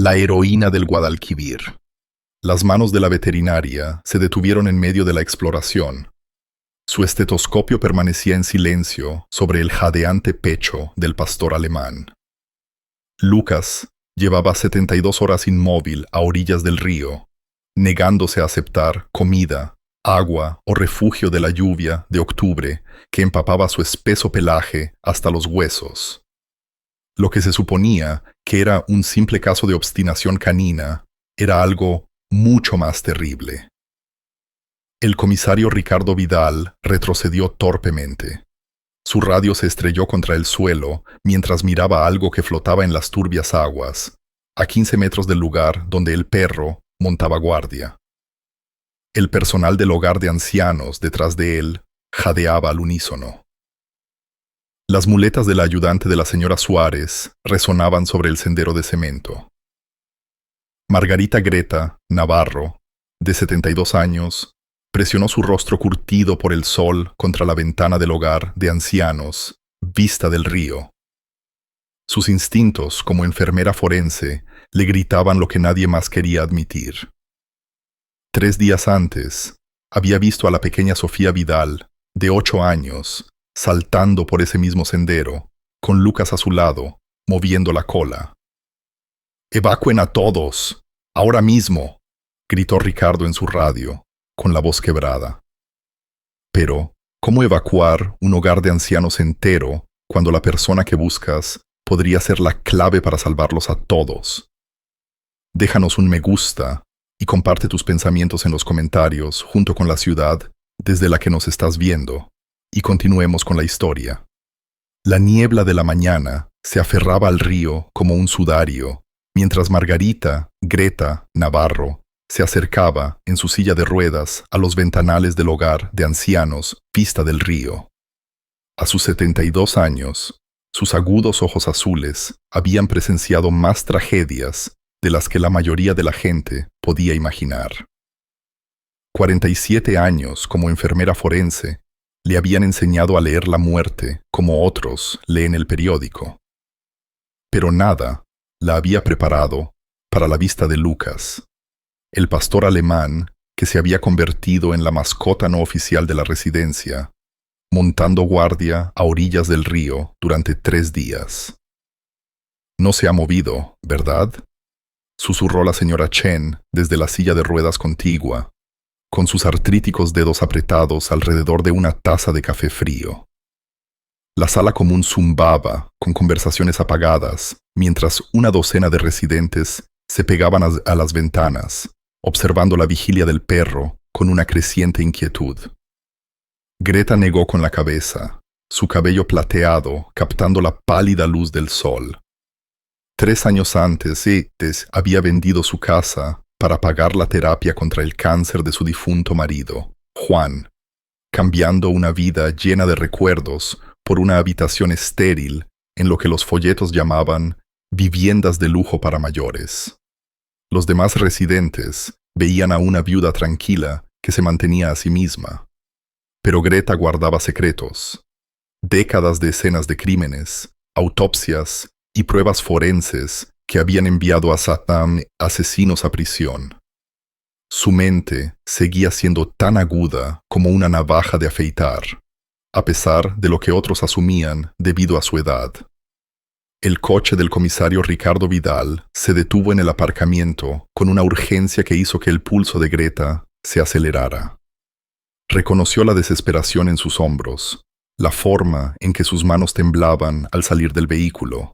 La heroína del Guadalquivir. Las manos de la veterinaria se detuvieron en medio de la exploración. Su estetoscopio permanecía en silencio sobre el jadeante pecho del pastor alemán. Lucas llevaba 72 horas inmóvil a orillas del río, negándose a aceptar comida, agua o refugio de la lluvia de octubre que empapaba su espeso pelaje hasta los huesos. Lo que se suponía que era un simple caso de obstinación canina era algo mucho más terrible. El comisario Ricardo Vidal retrocedió torpemente. Su radio se estrelló contra el suelo mientras miraba algo que flotaba en las turbias aguas, a 15 metros del lugar donde el perro montaba guardia. El personal del hogar de ancianos detrás de él jadeaba al unísono. Las muletas de la ayudante de la señora Suárez resonaban sobre el sendero de cemento. Margarita Greta Navarro, de 72 años, presionó su rostro curtido por el sol contra la ventana del hogar de ancianos, vista del río. Sus instintos como enfermera forense le gritaban lo que nadie más quería admitir. 3 días antes, había visto a la pequeña Sofía Vidal, de 8 años, saltando por ese mismo sendero, con Lucas a su lado, moviendo la cola. «¡Evacúen a todos! ¡Ahora mismo!», gritó Ricardo en su radio, con la voz quebrada. Pero, ¿cómo evacuar un hogar de ancianos entero cuando la persona que buscas podría ser la clave para salvarlos a todos? Déjanos un me gusta y comparte tus pensamientos en los comentarios junto con la ciudad desde la que nos estás viendo, y continuemos con la historia. La niebla de la mañana se aferraba al río como un sudario, mientras Margarita Greta Navarro se acercaba en su silla de ruedas a los ventanales del hogar de ancianos vista del río. A sus 72 años, sus agudos ojos azules habían presenciado más tragedias de las que la mayoría de la gente podía imaginar. 47 años como enfermera forense le habían enseñado a leer la muerte como otros leen el periódico. Pero nada la había preparado para la vista de Lucas, el pastor alemán que se había convertido en la mascota no oficial de la residencia, montando guardia a orillas del río durante 3 días. «No se ha movido, ¿verdad?», susurró la señora Chen desde la silla de ruedas contigua, con sus artríticos dedos apretados alrededor de una taza de café frío. La sala común zumbaba con conversaciones apagadas, mientras una docena de residentes se pegaban a las ventanas, observando la vigilia del perro con una creciente inquietud. Greta negó con la cabeza, su cabello plateado captando la pálida luz del sol. 3 años antes, había vendido su casa para pagar la terapia contra el cáncer de su difunto marido, Juan, cambiando una vida llena de recuerdos por una habitación estéril en lo que los folletos llamaban viviendas de lujo para mayores. Los demás residentes veían a una viuda tranquila que se mantenía a sí misma. Pero Greta guardaba secretos. Décadas de escenas de crímenes, autopsias y pruebas forenses que habían enviado a Satán asesinos a prisión. Su mente seguía siendo tan aguda como una navaja de afeitar, a pesar de lo que otros asumían debido a su edad. El coche del comisario Ricardo Vidal se detuvo en el aparcamiento con una urgencia que hizo que el pulso de Greta se acelerara. Reconoció la desesperación en sus hombros, la forma en que sus manos temblaban al salir del vehículo.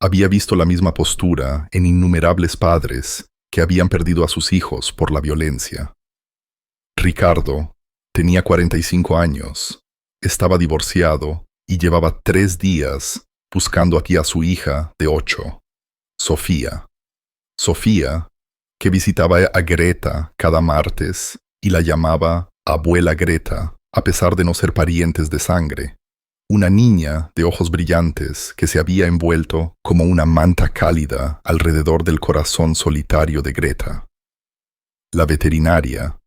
Había visto la misma postura en innumerables padres que habían perdido a sus hijos por la violencia. Ricardo tenía 45 años, estaba divorciado y llevaba 3 días buscando aquí a su hija de 8, Sofía. Sofía, que visitaba a Greta cada martes y la llamaba Abuela Greta, a pesar de no ser parientes de sangre. Una niña de ojos brillantes que se había envuelto como una manta cálida alrededor del corazón solitario de Greta. La veterinaria,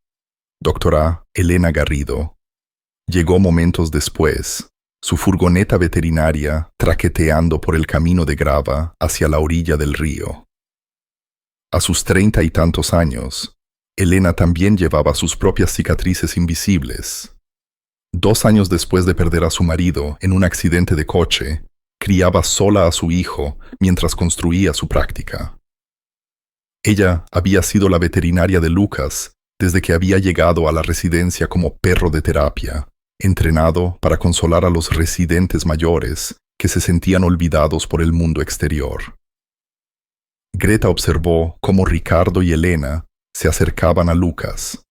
doctora Elena Garrido, llegó momentos después, su furgoneta veterinaria traqueteando por el camino de grava hacia la orilla del río. A sus 30 y tantos años, Elena también llevaba sus propias cicatrices invisibles. 2 años después de perder a su marido en un accidente de coche, criaba sola a su hijo mientras construía su práctica. Ella había sido la veterinaria de Lucas desde que había llegado a la residencia como perro de terapia, entrenado para consolar a los residentes mayores que se sentían olvidados por el mundo exterior. Greta observó cómo Ricardo y Elena se acercaban a Lucas.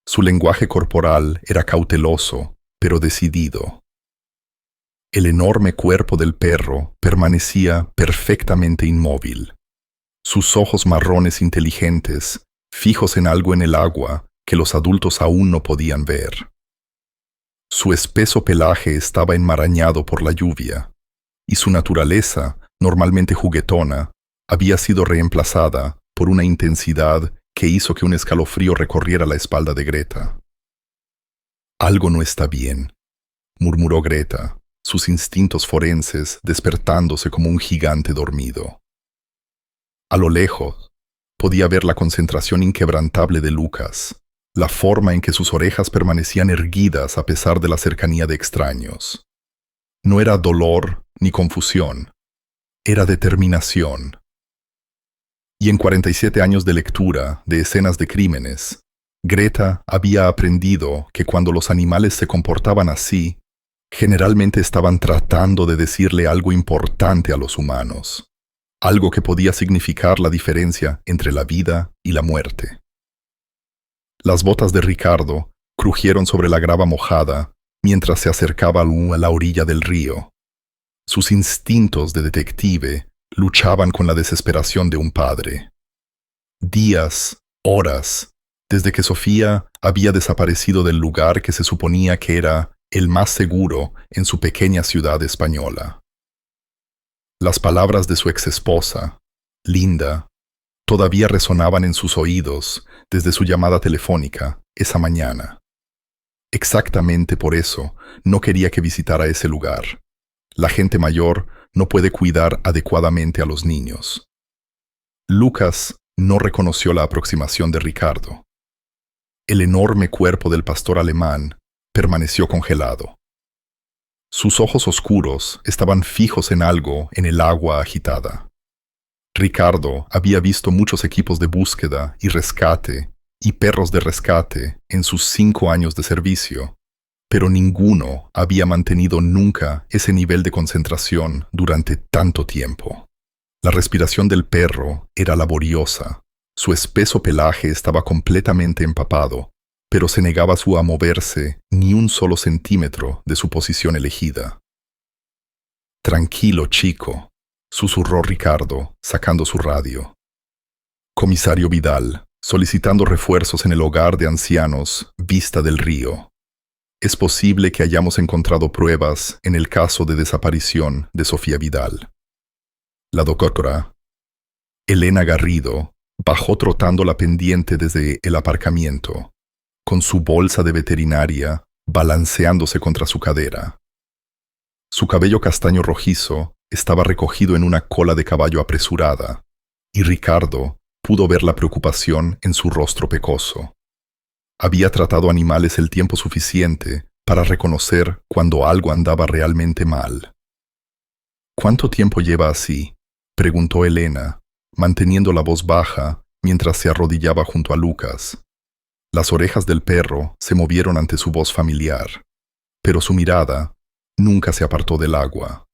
Su lenguaje corporal era cauteloso, pero decidido. El enorme cuerpo del perro permanecía perfectamente inmóvil. Sus ojos marrones inteligentes, fijos en algo en el agua que los adultos aún no podían ver. Su espeso pelaje estaba enmarañado por la lluvia, y su naturaleza, normalmente juguetona, había sido reemplazada por una intensidad que hizo que un escalofrío recorriera la espalda de Greta. «Algo no está bien», murmuró Greta, sus instintos forenses despertándose como un gigante dormido. A lo lejos, podía ver la concentración inquebrantable de Lucas, la forma en que sus orejas permanecían erguidas a pesar de la cercanía de extraños. No era dolor ni confusión, era determinación. Y en 47 años de lectura de escenas de crímenes, Greta había aprendido que cuando los animales se comportaban así, generalmente estaban tratando de decirle algo importante a los humanos, algo que podía significar la diferencia entre la vida y la muerte. Las botas de Ricardo crujieron sobre la grava mojada mientras se acercaba a la orilla del río. Sus instintos de detective luchaban con la desesperación de un padre. Días, horas, desde que Sofía había desaparecido del lugar que se suponía que era el más seguro en su pequeña ciudad española. Las palabras de su exesposa, Linda, todavía resonaban en sus oídos desde su llamada telefónica esa mañana. Exactamente por eso no quería que visitara ese lugar. La gente mayor no puede cuidar adecuadamente a los niños. Lucas no reconoció la aproximación de Ricardo. El enorme cuerpo del pastor alemán permaneció congelado. Sus ojos oscuros estaban fijos en algo en el agua agitada. Ricardo había visto muchos equipos de búsqueda y rescate y perros de rescate en sus 5 años de servicio, pero ninguno había mantenido nunca ese nivel de concentración durante tanto tiempo. La respiración del perro era laboriosa, su espeso pelaje estaba completamente empapado, pero se negaba a moverse ni un solo centímetro de su posición elegida. «Tranquilo, chico», susurró Ricardo, sacando su radio. «Comisario Vidal, solicitando refuerzos en el hogar de ancianos Vista del Río. Es posible que hayamos encontrado pruebas en el caso de desaparición de Sofía Vidal». La doctora Elena Garrido bajó trotando la pendiente desde el aparcamiento, con su bolsa de veterinaria balanceándose contra su cadera. Su cabello castaño rojizo estaba recogido en una cola de caballo apresurada, y Ricardo pudo ver la preocupación en su rostro pecoso. Había tratado animales el tiempo suficiente para reconocer cuando algo andaba realmente mal. «¿Cuánto tiempo lleva así?», preguntó Elena, manteniendo la voz baja mientras se arrodillaba junto a Lucas. Las orejas del perro se movieron ante su voz familiar, pero su mirada nunca se apartó del agua.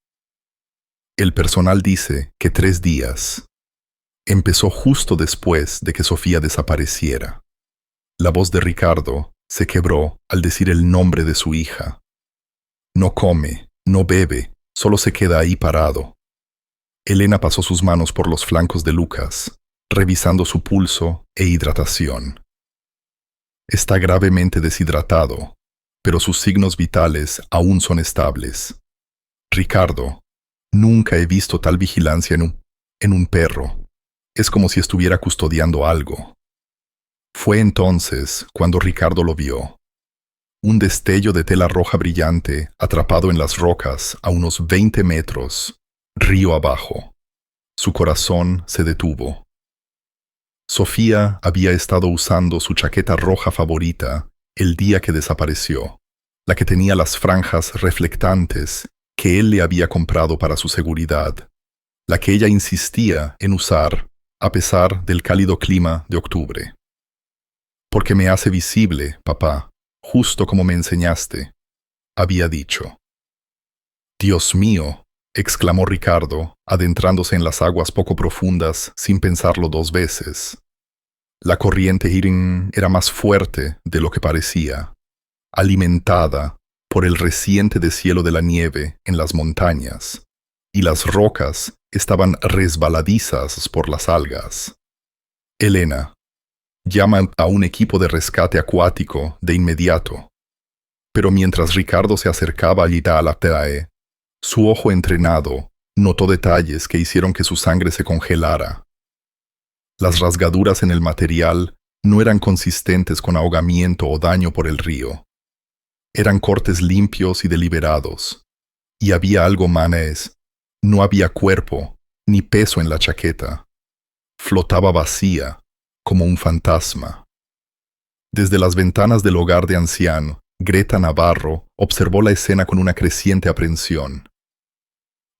«El personal dice que 3 días. Empezó justo después de que Sofía desapareciera». La voz de Ricardo se quebró al decir el nombre de su hija. «No come, no bebe, solo se queda ahí parado». Elena pasó sus manos por los flancos de Lucas, revisando su pulso e hidratación. «Está gravemente deshidratado, pero sus signos vitales aún son estables. Ricardo, nunca he visto tal vigilancia en un perro. Es como si estuviera custodiando algo». Fue entonces cuando Ricardo lo vio. Un destello de tela roja brillante atrapado en las rocas a unos 20 metros, río abajo. Su corazón se detuvo. Sofía había estado usando su chaqueta roja favorita el día que desapareció, la que tenía las franjas reflectantes que él le había comprado para su seguridad, la que ella insistía en usar a pesar del cálido clima de octubre. Porque me hace visible, papá, justo como me enseñaste, había dicho. Dios mío, exclamó Ricardo, adentrándose en las aguas poco profundas sin pensarlo dos veces. La corriente Hirin era más fuerte de lo que parecía, alimentada por el reciente deshielo de la nieve en las montañas, y las rocas estaban resbaladizas por las algas. Elena, llama a un equipo de rescate acuático de inmediato. Pero mientras Ricardo se acercaba allí a la TAE, su ojo entrenado notó detalles que hicieron que su sangre se congelara. Las rasgaduras en el material no eran consistentes con ahogamiento o daño por el río. Eran cortes limpios y deliberados. Y había algo más. No había cuerpo ni peso en la chaqueta. Flotaba vacía, como un fantasma. Desde las ventanas del hogar de anciano, Greta Navarro observó la escena con una creciente aprensión.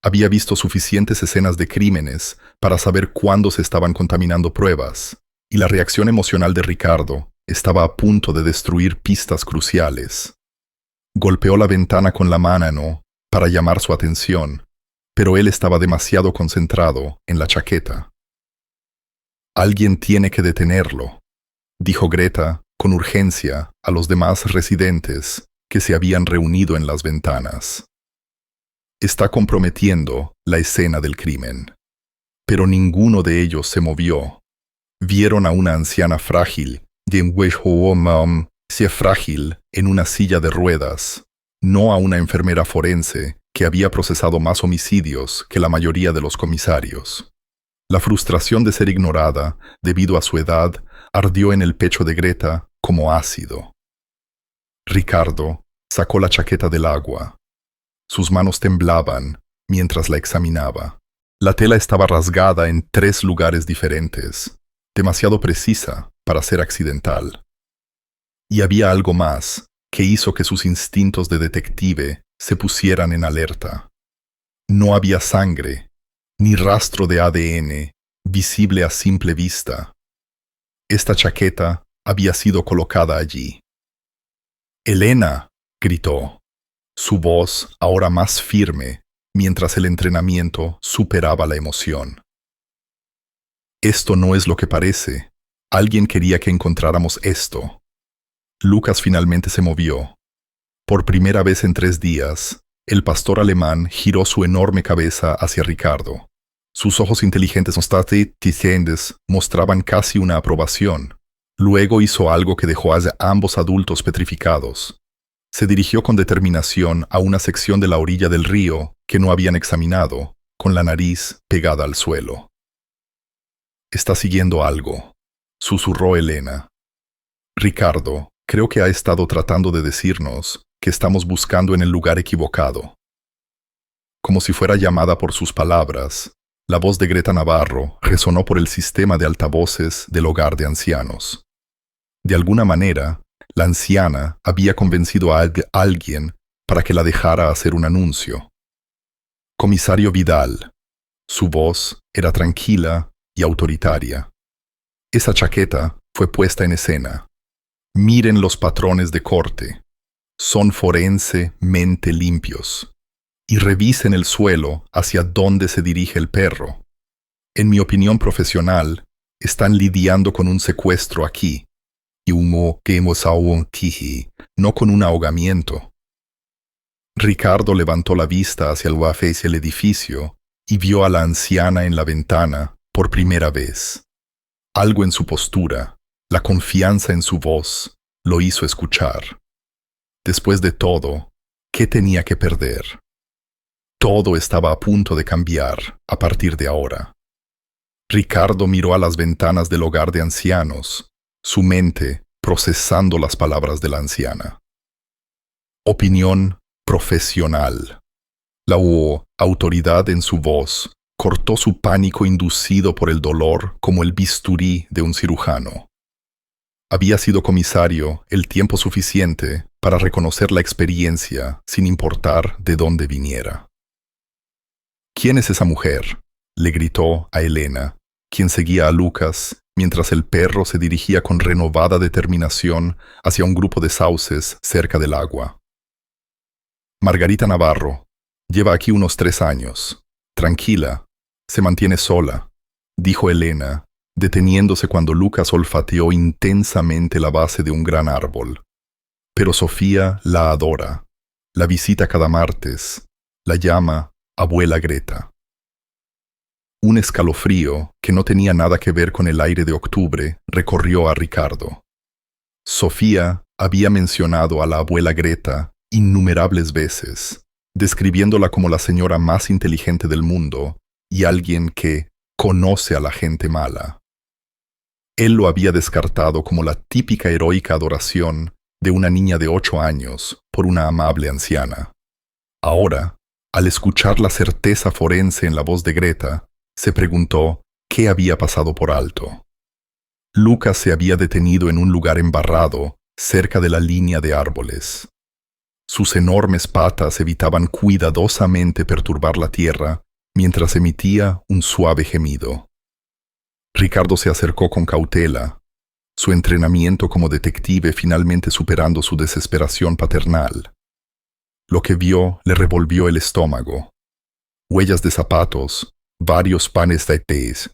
Había visto suficientes escenas de crímenes para saber cuándo se estaban contaminando pruebas, y la reacción emocional de Ricardo estaba a punto de destruir pistas cruciales. Golpeó la ventana con la mano para llamar su atención, pero él estaba demasiado concentrado en la chaqueta. Alguien tiene que detenerlo, dijo Greta con urgencia a los demás residentes que se habían reunido en las ventanas. Está comprometiendo la escena del crimen. Pero ninguno de ellos se movió. Vieron a una anciana frágil, frágil en una silla de ruedas, no a una enfermera forense que había procesado más homicidios que la mayoría de los comisarios. La frustración de ser ignorada, debido a su edad, ardió en el pecho de Greta como ácido. Ricardo sacó la chaqueta del agua. Sus manos temblaban mientras la examinaba. La tela estaba rasgada en 3 lugares diferentes, demasiado precisa para ser accidental. Y había algo más que hizo que sus instintos de detective se pusieran en alerta. No había sangre, ni rastro de ADN visible a simple vista. Esta chaqueta había sido colocada allí. «¡Elena!», gritó, su voz ahora más firme, mientras el entrenamiento superaba la emoción. «Esto no es lo que parece. Alguien quería que encontráramos esto». Lucas finalmente se movió. Por primera vez en 3 días, el pastor alemán giró su enorme cabeza hacia Ricardo. Sus ojos inteligentes mostraban casi una aprobación. Luego hizo algo que dejó a ambos adultos petrificados. Se dirigió con determinación a una sección de la orilla del río que no habían examinado, con la nariz pegada al suelo. «Está siguiendo algo», susurró Elena. «Ricardo, creo que ha estado tratando de decirnos que estamos buscando en el lugar equivocado». Como si fuera llamada por sus palabras, la voz de Greta Navarro resonó por el sistema de altavoces del hogar de ancianos. De alguna manera, la anciana había convencido a alguien para que la dejara hacer un anuncio. «Comisario Vidal». Su voz era tranquila y autoritaria. Esa chaqueta fue puesta en escena. Miren los patrones de corte. Son forensemente limpios. Y revisen el suelo hacia dónde se dirige el perro. En mi opinión profesional, están lidiando con un secuestro aquí. Y no con un ahogamiento. Ricardo levantó la vista hacia el edificio y vio a la anciana en la ventana por primera vez. Algo en su postura, la confianza en su voz, lo hizo escuchar. Después de todo, ¿qué tenía que perder? Todo estaba a punto de cambiar a partir de ahora. Ricardo miró a las ventanas del hogar de ancianos, su mente procesando las palabras de la anciana. Opinión profesional. La autoridad en su voz cortó su pánico inducido por el dolor como el bisturí de un cirujano. Había sido comisario el tiempo suficiente para reconocer la experiencia sin importar de dónde viniera. ¿Quién es esa mujer?, le gritó a Elena, quien seguía a Lucas mientras el perro se dirigía con renovada determinación hacia un grupo de sauces cerca del agua. Margarita Navarro. Lleva aquí unos 3 años. Tranquila. Se mantiene sola, dijo Elena, deteniéndose cuando Lucas olfateó intensamente la base de un gran árbol. Pero Sofía la adora. La visita cada martes. La llama Abuela Greta. Un escalofrío, que no tenía nada que ver con el aire de octubre, recorrió a Ricardo. Sofía había mencionado a la abuela Greta innumerables veces, describiéndola como la señora más inteligente del mundo y alguien que conoce a la gente mala. Él lo había descartado como la típica heroica adoración de una niña de 8 años por una amable anciana. Ahora, al escuchar la certeza forense en la voz de Greta, se preguntó qué había pasado por alto. Lucas se había detenido en un lugar embarrado, cerca de la línea de árboles. Sus enormes patas evitaban cuidadosamente perturbar la tierra mientras emitía un suave gemido. Ricardo se acercó con cautela, su entrenamiento como detective finalmente superando su desesperación paternal. Lo que vio le revolvió el estómago. Huellas de zapatos, varios panes de pez,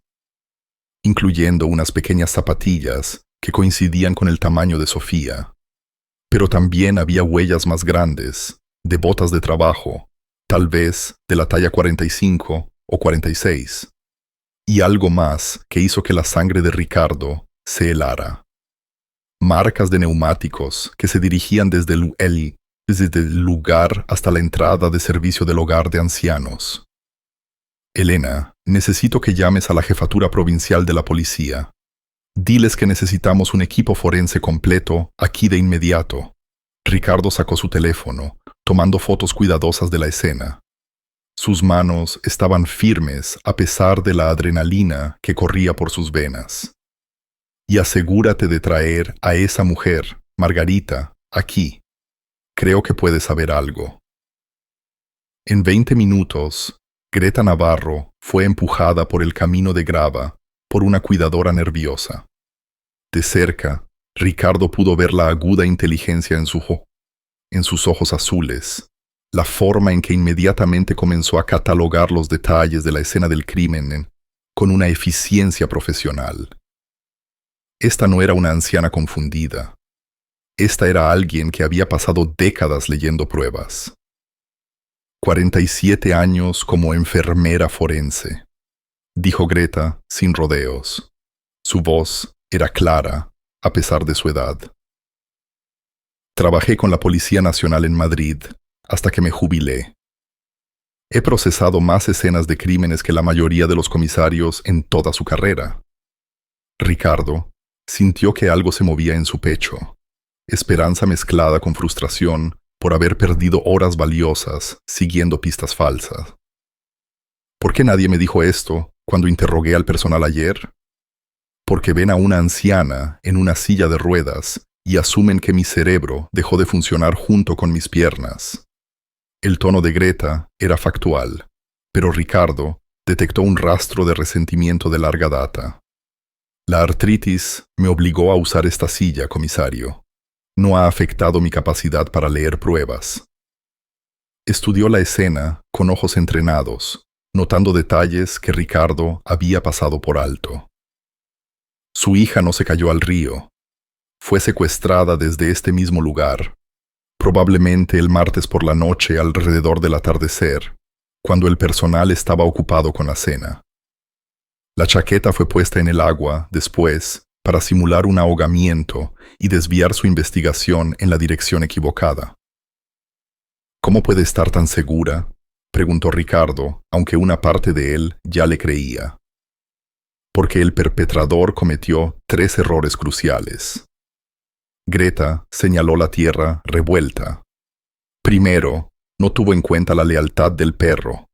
incluyendo unas pequeñas zapatillas que coincidían con el tamaño de Sofía. Pero también había huellas más grandes, de botas de trabajo, tal vez de la talla 45 o 46, y algo más que hizo que la sangre de Ricardo se helara. Marcas de neumáticos que se dirigían desde el lugar hasta la entrada de servicio del hogar de ancianos. Elena, necesito que llames a la jefatura provincial de la policía. Diles que necesitamos un equipo forense completo aquí de inmediato. Ricardo sacó su teléfono, tomando fotos cuidadosas de la escena. Sus manos estaban firmes a pesar de la adrenalina que corría por sus venas. Y asegúrate de traer a esa mujer, Margarita, aquí. Creo que puede saber algo. En 20 minutos, Greta Navarro fue empujada por el camino de grava por una cuidadora nerviosa. De cerca, Ricardo pudo ver la aguda inteligencia en sus ojos azules, la forma en que inmediatamente comenzó a catalogar los detalles de la escena del crimen con una eficiencia profesional. Esta no era una anciana confundida. Esta era alguien que había pasado décadas leyendo pruebas. 47 años como enfermera forense, dijo Greta sin rodeos. Su voz era clara, a pesar de su edad. Trabajé con la Policía Nacional en Madrid hasta que me jubilé. He procesado más escenas de crímenes que la mayoría de los comisarios en toda su carrera. Ricardo sintió que algo se movía en su pecho, esperanza mezclada con frustración por haber perdido horas valiosas siguiendo pistas falsas. ¿Por qué nadie me dijo esto cuando interrogué al personal ayer? Porque ven a una anciana en una silla de ruedas y asumen que mi cerebro dejó de funcionar junto con mis piernas. El tono de Greta era factual, pero Ricardo detectó un rastro de resentimiento de larga data. La artritis me obligó a usar esta silla, comisario. No ha afectado mi capacidad para leer pruebas. Estudió la escena con ojos entrenados, notando detalles que Ricardo había pasado por alto. Su hija no se cayó al río. Fue secuestrada desde este mismo lugar, probablemente el martes por la noche alrededor del atardecer, cuando el personal estaba ocupado con la cena. La chaqueta fue puesta en el agua después para simular un ahogamiento y desviar su investigación en la dirección equivocada. ¿Cómo puede estar tan segura?, preguntó Ricardo, aunque una parte de él ya le creía. Porque el perpetrador cometió 3 errores cruciales. Greta señaló la tierra revuelta. Primero, no tuvo en cuenta la lealtad del perro.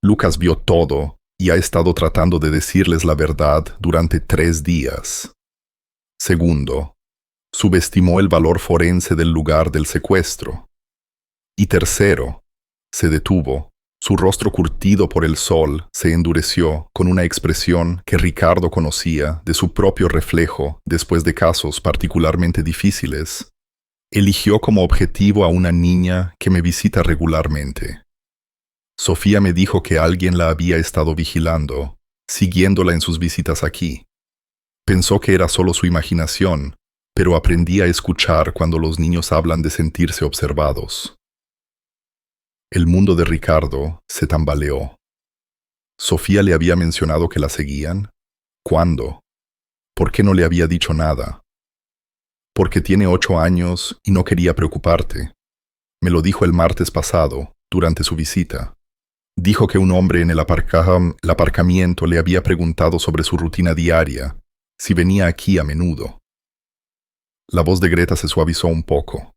Lucas vio todo y ha estado tratando de decirles la verdad durante 3 días. Segundo, subestimó el valor forense del lugar del secuestro. Y tercero, se detuvo. Su rostro curtido por el sol se endureció con una expresión que Ricardo conocía de su propio reflejo después de casos particularmente difíciles. Eligió como objetivo a una niña que me visita regularmente. Sofía me dijo que alguien la había estado vigilando, siguiéndola en sus visitas aquí. Pensó que era solo su imaginación, pero aprendí a escuchar cuando los niños hablan de sentirse observados. El mundo de Ricardo se tambaleó. ¿Sofía le había mencionado que la seguían? ¿Cuándo? ¿Por qué no le había dicho nada? Porque tiene 8 años y no quería preocuparte. Me lo dijo el martes pasado, durante su visita. Dijo que un hombre en el aparcamiento le había preguntado sobre su rutina diaria, si venía aquí a menudo. La voz de Greta se suavizó un poco.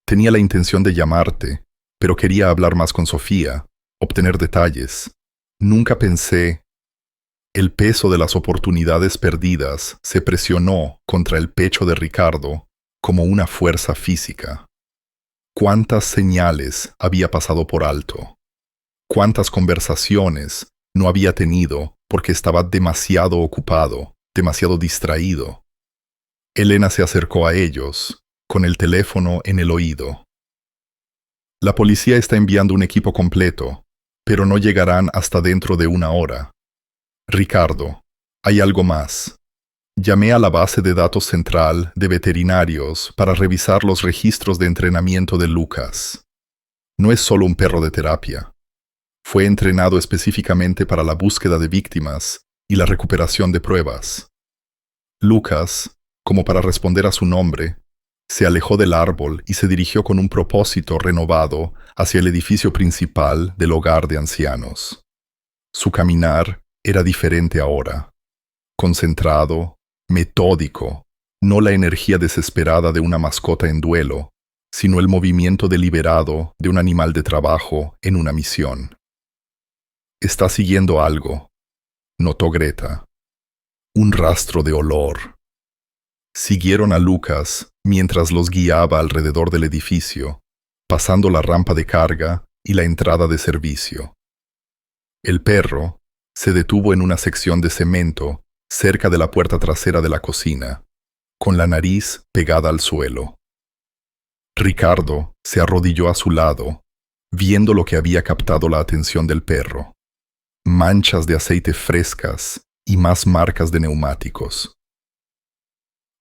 Tenía la intención de llamarte, pero quería hablar más con Sofía, obtener detalles. Nunca pensé. El peso de las oportunidades perdidas se presionó contra el pecho de Ricardo como una fuerza física. ¿Cuántas señales había pasado por alto? ¿Cuántas conversaciones no había tenido porque estaba demasiado ocupado, demasiado distraído? Elena se acercó a ellos, con el teléfono en el oído. La policía está enviando un equipo completo, pero no llegarán hasta dentro de 1 hora. Ricardo, hay algo más. Llamé a la base de datos central de veterinarios para revisar los registros de entrenamiento de Lucas. No es solo un perro de terapia. Fue entrenado específicamente para la búsqueda de víctimas y la recuperación de pruebas. Lucas, como para responder a su nombre, se alejó del árbol y se dirigió con un propósito renovado hacia el edificio principal del hogar de ancianos. Su caminar era diferente ahora, concentrado, metódico, no la energía desesperada de una mascota en duelo, sino el movimiento deliberado de un animal de trabajo en una misión. Está siguiendo algo, notó Greta. Un rastro de olor. Siguieron a Lucas mientras los guiaba alrededor del edificio, pasando la rampa de carga y la entrada de servicio. El perro se detuvo en una sección de cemento cerca de la puerta trasera de la cocina, con la nariz pegada al suelo. Ricardo se arrodilló a su lado, viendo lo que había captado la atención del perro. Manchas de aceite frescas y más marcas de neumáticos.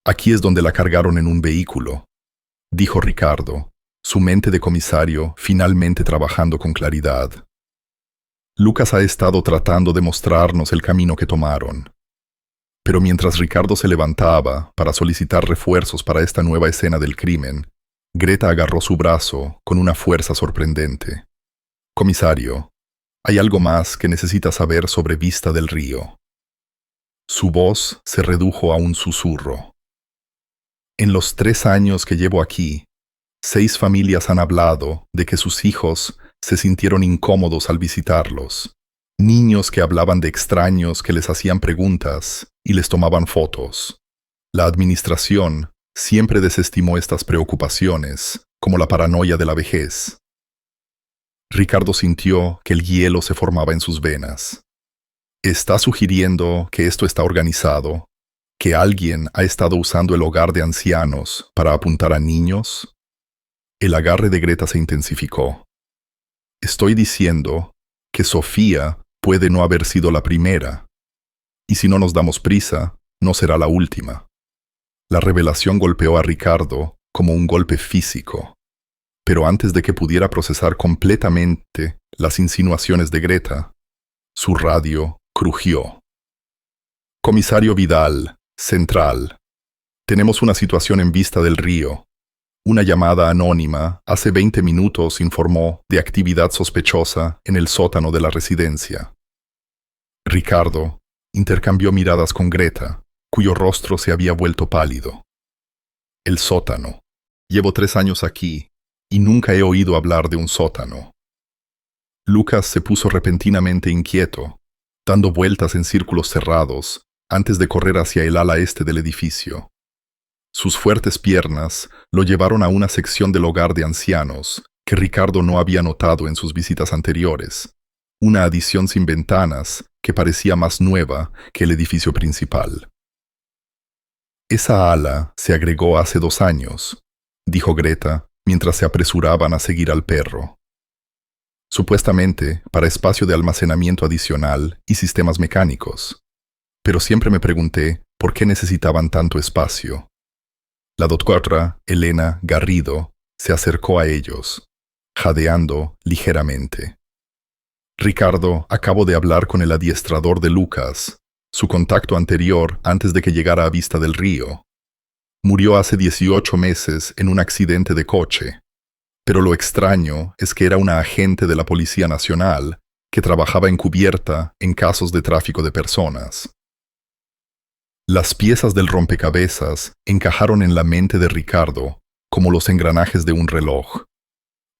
Aquí es donde la cargaron en un vehículo, dijo Ricardo, su mente de comisario finalmente trabajando con claridad. Lucas ha estado tratando de mostrarnos el camino que tomaron. Pero mientras Ricardo se levantaba para solicitar refuerzos para esta nueva escena del crimen, Greta agarró su brazo con una fuerza sorprendente. Comisario, hay algo más que necesita saber sobre Vista del Río. Su voz se redujo a un susurro. En los 3 años que llevo aquí, 6 familias han hablado de que sus hijos se sintieron incómodos al visitarlos. Niños que hablaban de extraños que les hacían preguntas y les tomaban fotos. La administración siempre desestimó estas preocupaciones como la paranoia de la vejez. Ricardo sintió que el hielo se formaba en sus venas. ¿Está sugiriendo que esto está organizado? ¿Que alguien ha estado usando el hogar de ancianos para apuntar a niños? El agarre de Greta se intensificó. Estoy diciendo que Sofía puede no haber sido la primera, y si no nos damos prisa, no será la última. La revelación golpeó a Ricardo como un golpe físico, pero antes de que pudiera procesar completamente las insinuaciones de Greta, su radio crujió. Comisario Vidal, Central. Tenemos una situación en Vista del Río. Una llamada anónima hace 20 minutos informó de actividad sospechosa en el sótano de la residencia. Ricardo intercambió miradas con Greta, cuyo rostro se había vuelto pálido. El sótano. Llevo 3 años aquí y nunca he oído hablar de un sótano. Lucas se puso repentinamente inquieto, dando vueltas en círculos cerrados antes de correr hacia el ala este del edificio. Sus fuertes piernas lo llevaron a una sección del hogar de ancianos que Ricardo no había notado en sus visitas anteriores, una adición sin ventanas que parecía más nueva que el edificio principal. Esa ala se agregó hace 2 años, dijo Greta mientras se apresuraban a seguir al perro. Supuestamente para espacio de almacenamiento adicional y sistemas mecánicos. Pero siempre me pregunté por qué necesitaban tanto espacio. La doctora Elena Garrido se acercó a ellos, jadeando ligeramente. Ricardo acabó de hablar con el adiestrador de Lucas, su contacto anterior antes de que llegara a Vista del Río. Murió hace 18 meses en un accidente de coche. Pero lo extraño es que era una agente de la Policía Nacional que trabajaba encubierta en casos de tráfico de personas. Las piezas del rompecabezas encajaron en la mente de Ricardo como los engranajes de un reloj.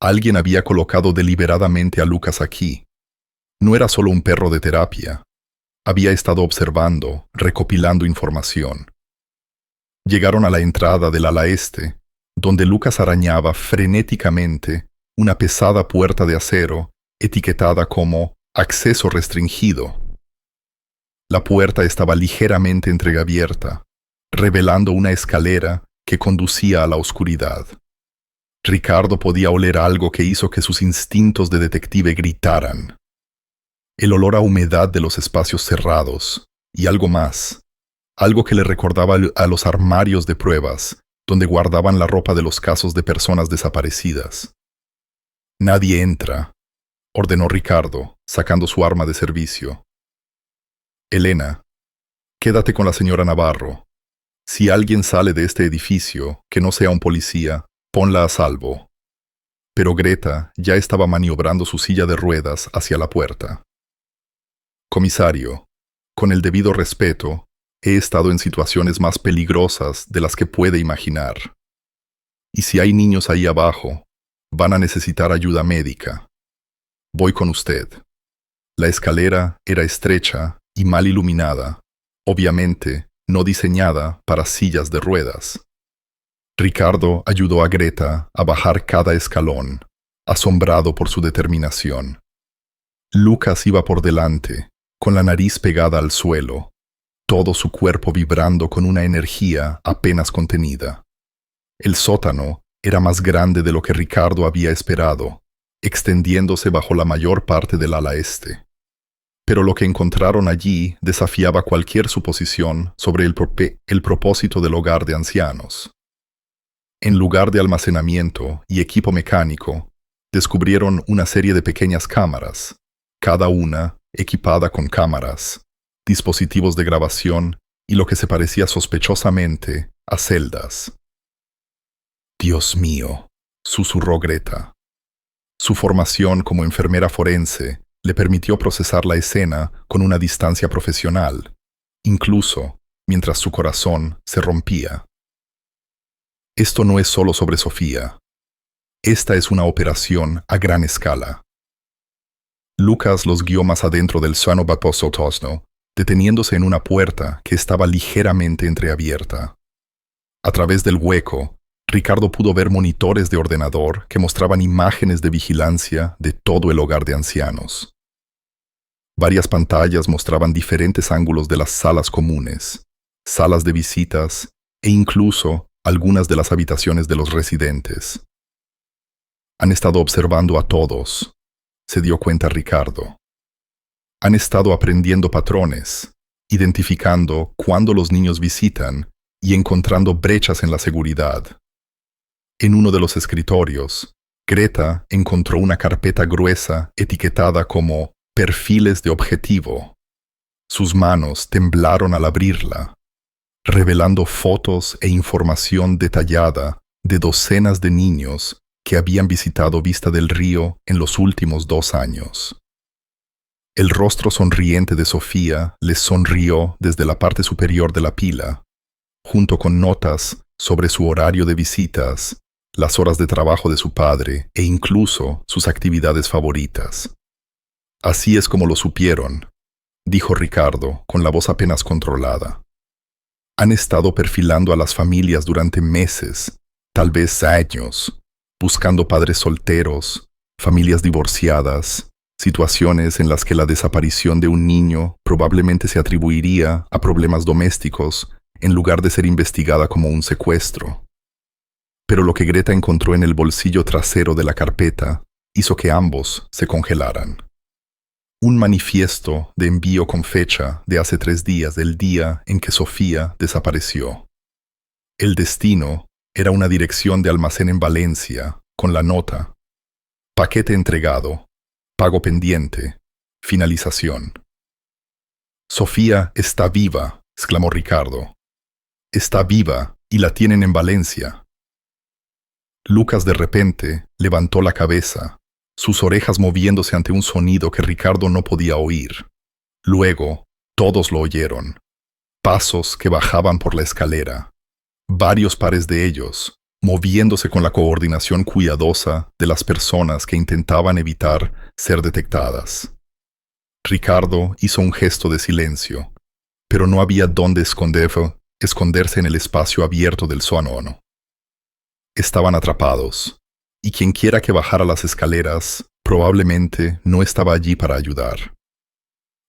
Alguien había colocado deliberadamente a Lucas aquí. No era solo un perro de terapia. Había estado observando, recopilando información. Llegaron a la entrada del ala este, donde Lucas arañaba frenéticamente una pesada puerta de acero etiquetada como acceso restringido. La puerta estaba ligeramente entreabierta, revelando una escalera que conducía a la oscuridad. Ricardo podía oler algo que hizo que sus instintos de detective gritaran. El olor a humedad de los espacios cerrados, y algo más, algo que le recordaba a los armarios de pruebas, donde guardaban la ropa de los casos de personas desaparecidas. «Nadie entra», ordenó Ricardo, sacando su arma de servicio. «Elena, quédate con la señora Navarro. Si alguien sale de este edificio, que no sea un policía, ponla a salvo». Pero Greta ya estaba maniobrando su silla de ruedas hacia la puerta. «Comisario, con el debido respeto, he estado en situaciones más peligrosas de las que puede imaginar. Y si hay niños ahí abajo, van a necesitar ayuda médica. Voy con usted». La escalera era estrecha y mal iluminada, obviamente no diseñada para sillas de ruedas. Ricardo ayudó a Greta a bajar cada escalón, asombrado por su determinación. Lucas iba por delante, con la nariz pegada al suelo, todo su cuerpo vibrando con una energía apenas contenida. El sótano era más grande de lo que Ricardo había esperado, extendiéndose bajo la mayor parte del ala este. Pero lo que encontraron allí desafiaba cualquier suposición sobre el propósito del hogar de ancianos. En lugar de almacenamiento y equipo mecánico, descubrieron una serie de pequeñas cámaras, cada una equipada con cámaras, dispositivos de grabación y lo que se parecía sospechosamente a celdas. «Dios mío», susurró Greta. Su formación como enfermera forense le permitió procesar la escena con una distancia profesional, incluso mientras su corazón se rompía. Esto no es solo sobre Sofía. Esta es una operación a gran escala. Lucas los guió más adentro del sano Sotosno, deteniéndose en una puerta que estaba ligeramente entreabierta. A través del hueco, Ricardo pudo ver monitores de ordenador que mostraban imágenes de vigilancia de todo el hogar de ancianos. Varias pantallas mostraban diferentes ángulos de las salas comunes, salas de visitas e incluso algunas de las habitaciones de los residentes. «Han estado observando a todos», se dio cuenta Ricardo. «Han estado aprendiendo patrones, identificando cuándo los niños visitan y encontrando brechas en la seguridad». En uno de los escritorios, Greta encontró una carpeta gruesa etiquetada como «perfiles de objetivo». Sus manos temblaron al abrirla, revelando fotos e información detallada de docenas de niños que habían visitado Vista del Río en los últimos 2 años. El rostro sonriente de Sofía les sonrió desde la parte superior de la pila, junto con notas sobre su horario de visitas, las horas de trabajo de su padre e incluso sus actividades favoritas. Así es como lo supieron, dijo Ricardo, con la voz apenas controlada. Han estado perfilando a las familias durante meses, tal vez años, buscando padres solteros, familias divorciadas, situaciones en las que la desaparición de un niño probablemente se atribuiría a problemas domésticos en lugar de ser investigada como un secuestro. Pero lo que Greta encontró en el bolsillo trasero de la carpeta hizo que ambos se congelaran. Un manifiesto de envío con fecha de hace 3 días del día en que Sofía desapareció. El destino era una dirección de almacén en Valencia, con la nota: paquete entregado, pago pendiente, finalización. Sofía está viva, exclamó Ricardo. Está viva y la tienen en Valencia. Lucas de repente levantó la cabeza, sus orejas moviéndose ante un sonido que Ricardo no podía oír. Luego, todos lo oyeron. Pasos que bajaban por la escalera. Varios pares de ellos, moviéndose con la coordinación cuidadosa de las personas que intentaban evitar ser detectadas. Ricardo hizo un gesto de silencio, pero no había dónde esconderse en el espacio abierto del sótano. Estaban atrapados, y quienquiera que bajara las escaleras probablemente no estaba allí para ayudar.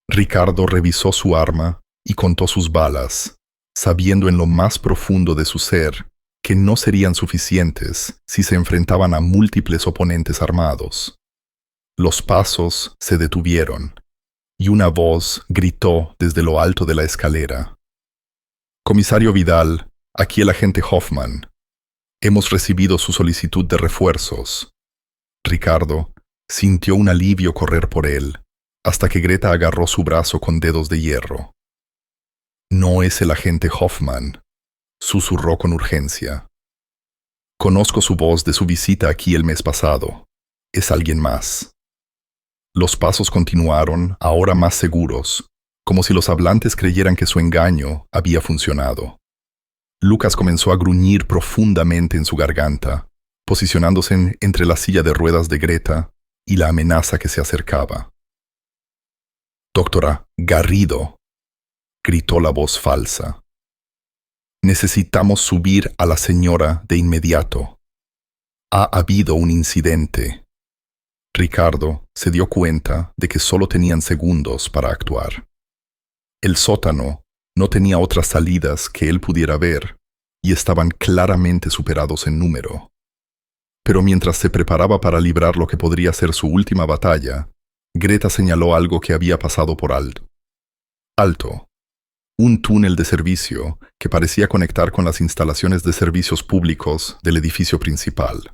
Ricardo revisó su arma y contó sus balas, sabiendo en lo más profundo de su ser que no serían suficientes si se enfrentaban a múltiples oponentes armados. Los pasos se detuvieron, y una voz gritó desde lo alto de la escalera: «Comisario Vidal, aquí el agente Hoffman. Hemos recibido su solicitud de refuerzos». Ricardo sintió un alivio correr por él, hasta que Greta agarró su brazo con dedos de hierro. «No es el agente Hoffman», susurró con urgencia. «Conozco su voz de su visita aquí el mes pasado. Es alguien más». Los pasos continuaron, ahora más seguros, como si los hablantes creyeran que su engaño había funcionado. Lucas comenzó a gruñir profundamente en su garganta, posicionándose entre la silla de ruedas de Greta y la amenaza que se acercaba. «Doctora Garrido», gritó la voz falsa. «Necesitamos subir a la señora de inmediato. Ha habido un incidente». Ricardo se dio cuenta de que solo tenían segundos para actuar. El sótano no tenía otras salidas que él pudiera ver, y estaban claramente superados en número. Pero mientras se preparaba para librar lo que podría ser su última batalla, Greta señaló algo que había pasado por alto. Alto. Un túnel de servicio que parecía conectar con las instalaciones de servicios públicos del edificio principal.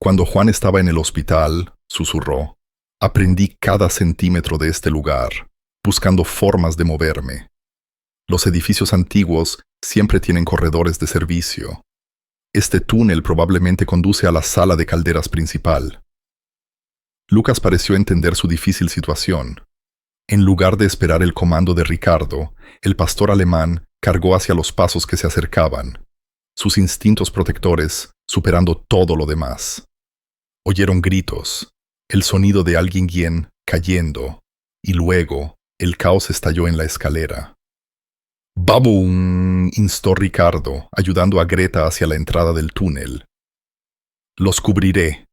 «Cuando Juan estaba en el hospital», susurró, «aprendí cada centímetro de este lugar, buscando formas de moverme. Los edificios antiguos siempre tienen corredores de servicio. Este túnel probablemente conduce a la sala de calderas principal». Lucas pareció entender su difícil situación. En lugar de esperar el comando de Ricardo, el pastor alemán cargó hacia los pasos que se acercaban, sus instintos protectores superando todo lo demás. Oyeron gritos, el sonido de alguien cayendo, y luego el caos estalló en la escalera. «¡Babum!», instó Ricardo, ayudando a Greta hacia la entrada del túnel. «Los cubriré».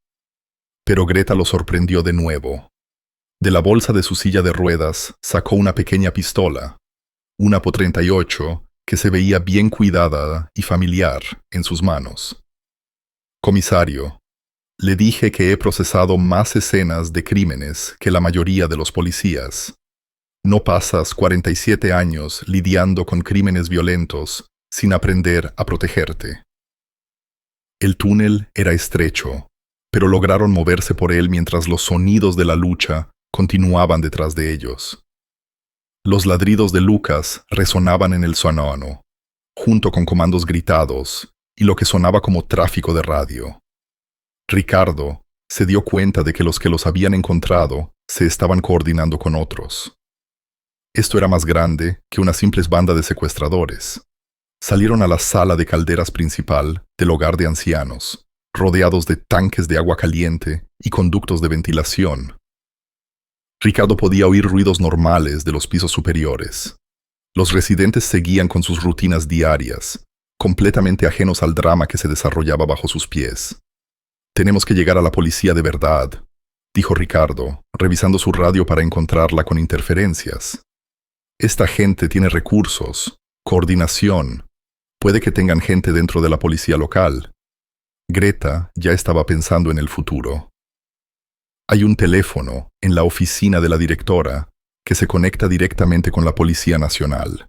Pero Greta lo sorprendió de nuevo. De la bolsa de su silla de ruedas sacó una pequeña pistola, una .38 que se veía bien cuidada y familiar en sus manos. «Comisario, le dije que he procesado más escenas de crímenes que la mayoría de los policías. No pasas 47 años lidiando con crímenes violentos sin aprender a protegerte». El túnel era estrecho, pero lograron moverse por él mientras los sonidos de la lucha continuaban detrás de ellos. Los ladridos de Lucas resonaban en el sótano, junto con comandos gritados y lo que sonaba como tráfico de radio. Ricardo se dio cuenta de que los habían encontrado se estaban coordinando con otros. Esto era más grande que una simple banda de secuestradores. Salieron a la sala de calderas principal del hogar de ancianos, rodeados de tanques de agua caliente y conductos de ventilación. Ricardo podía oír ruidos normales de los pisos superiores. Los residentes seguían con sus rutinas diarias, completamente ajenos al drama que se desarrollaba bajo sus pies. «Tenemos que llegar a la policía de verdad», dijo Ricardo, revisando su radio para encontrarla con interferencias. «Esta gente tiene recursos, coordinación. Puede que tengan gente dentro de la policía local». Greta ya estaba pensando en el futuro. Hay un teléfono en la oficina de la directora que se conecta directamente con la Policía Nacional.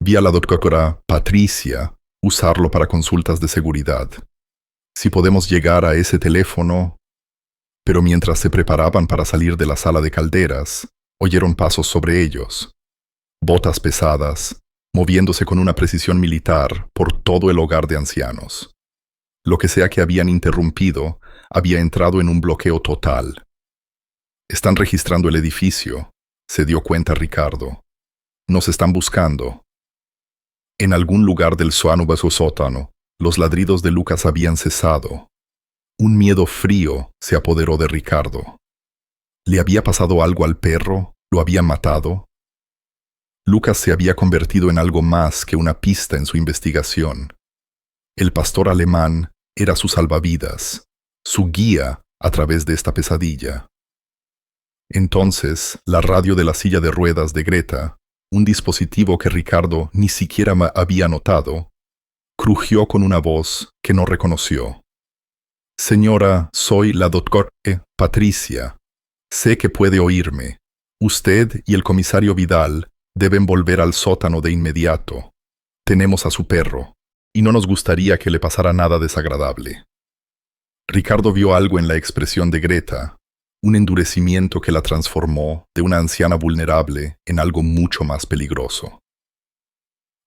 Vi a la doctora Patricia usarlo para consultas de seguridad. Si podemos llegar a ese teléfono... Pero mientras se preparaban para salir de la sala de calderas, oyeron pasos sobre ellos. Botas pesadas, moviéndose con una precisión militar por todo el hogar de ancianos. Lo que sea que habían interrumpido había entrado en un bloqueo total. «Están registrando el edificio», se dio cuenta Ricardo. «Nos están buscando». En algún lugar del sótano, los ladridos de Lucas habían cesado. Un miedo frío se apoderó de Ricardo. ¿Le había pasado algo al perro? ¿Lo habían matado? Lucas se había convertido en algo más que una pista en su investigación. El pastor alemán era su salvavidas, su guía a través de esta pesadilla. Entonces, la radio de la silla de ruedas de Greta, un dispositivo que Ricardo ni siquiera había notado, crujió con una voz que no reconoció. «Señora, soy la doctora Patricia. Sé que puede oírme. Usted y el comisario Vidal deben volver al sótano de inmediato. Tenemos a su perro, y no nos gustaría que le pasara nada desagradable». Ricardo vio algo en la expresión de Greta, un endurecimiento que la transformó de una anciana vulnerable en algo mucho más peligroso.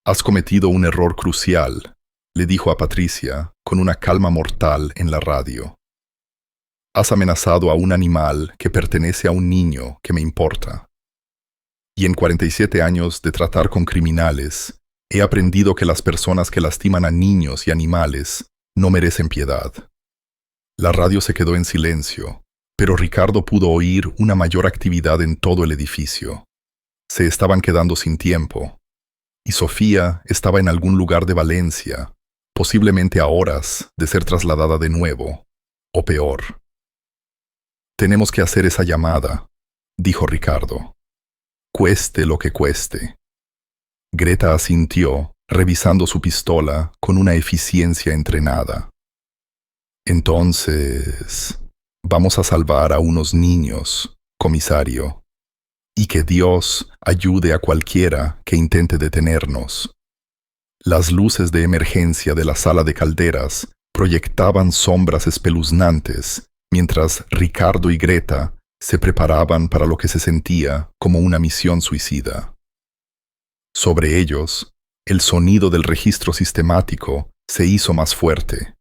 «Has cometido un error crucial», le dijo a Patricia con una calma mortal en la radio. «Has amenazado a un animal que pertenece a un niño que me importa. Y en 47 años de tratar con criminales, he aprendido que las personas que lastiman a niños y animales no merecen piedad». La radio se quedó en silencio, pero Ricardo pudo oír una mayor actividad en todo el edificio. Se estaban quedando sin tiempo, y Sofía estaba en algún lugar de Valencia, posiblemente a horas de ser trasladada de nuevo, o peor. «Tenemos que hacer esa llamada», dijo Ricardo. «Cueste lo que cueste». Greta asintió, revisando su pistola con una eficiencia entrenada. «Entonces, vamos a salvar a unos niños, comisario, y que Dios ayude a cualquiera que intente detenernos». Las luces de emergencia de la sala de calderas proyectaban sombras espeluznantes mientras Ricardo y Greta se preparaban para lo que se sentía como una misión suicida. Sobre ellos, el sonido del registro sistemático se hizo más fuerte.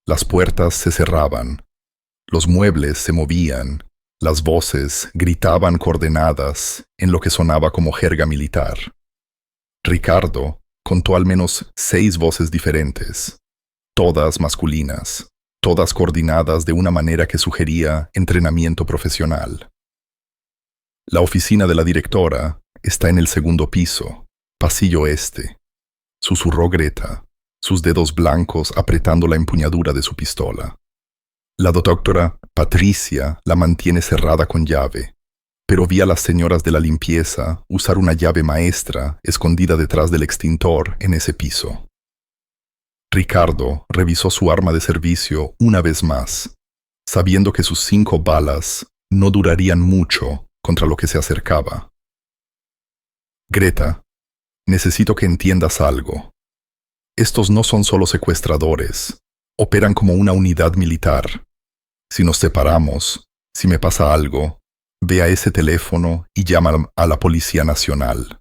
Las puertas se cerraban, los muebles se movían, las voces gritaban coordenadas en lo que sonaba como jerga militar. Ricardo contó al menos 6 voces diferentes, todas masculinas, todas coordinadas de una manera que sugería entrenamiento profesional. «La oficina de la directora está en el segundo piso, pasillo este», susurró Greta, sus dedos blancos apretando la empuñadura de su pistola. «La doctora Patricia la mantiene cerrada con llave, pero vi a las señoras de la limpieza usar una llave maestra escondida detrás del extintor en ese piso». Ricardo revisó su arma de servicio una vez más, sabiendo que sus 5 balas no durarían mucho contra lo que se acercaba. «Greta, necesito que entiendas algo. Estos no son solo secuestradores, operan como una unidad militar. Si nos separamos, si me pasa algo, ve a ese teléfono y llama a la Policía Nacional.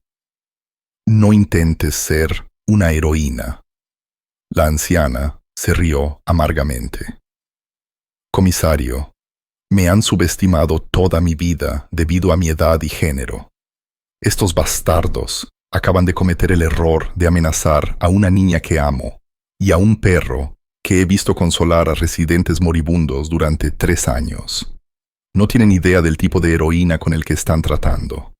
No intentes ser una heroína». La anciana se rió amargamente. «Comisario, me han subestimado toda mi vida debido a mi edad y género. Estos bastardos acaban de cometer el error de amenazar a una niña que amo y a un perro que he visto consolar a residentes moribundos durante 3 años. No tienen idea del tipo de heroína con el que están tratando.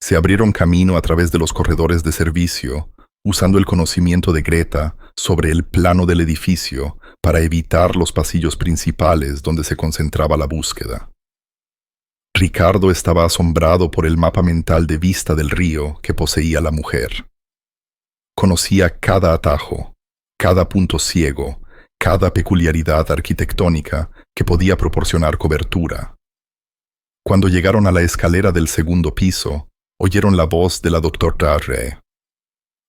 Se abrieron camino a través de los corredores de servicio, usando el conocimiento de Greta sobre el plano del edificio para evitar los pasillos principales donde se concentraba la búsqueda. Ricardo estaba asombrado por el mapa mental de vista del río que poseía la mujer. Conocía cada atajo, cada punto ciego, cada peculiaridad arquitectónica que podía proporcionar cobertura. Cuando llegaron a la escalera del segundo piso, oyeron la voz de la doctora Re.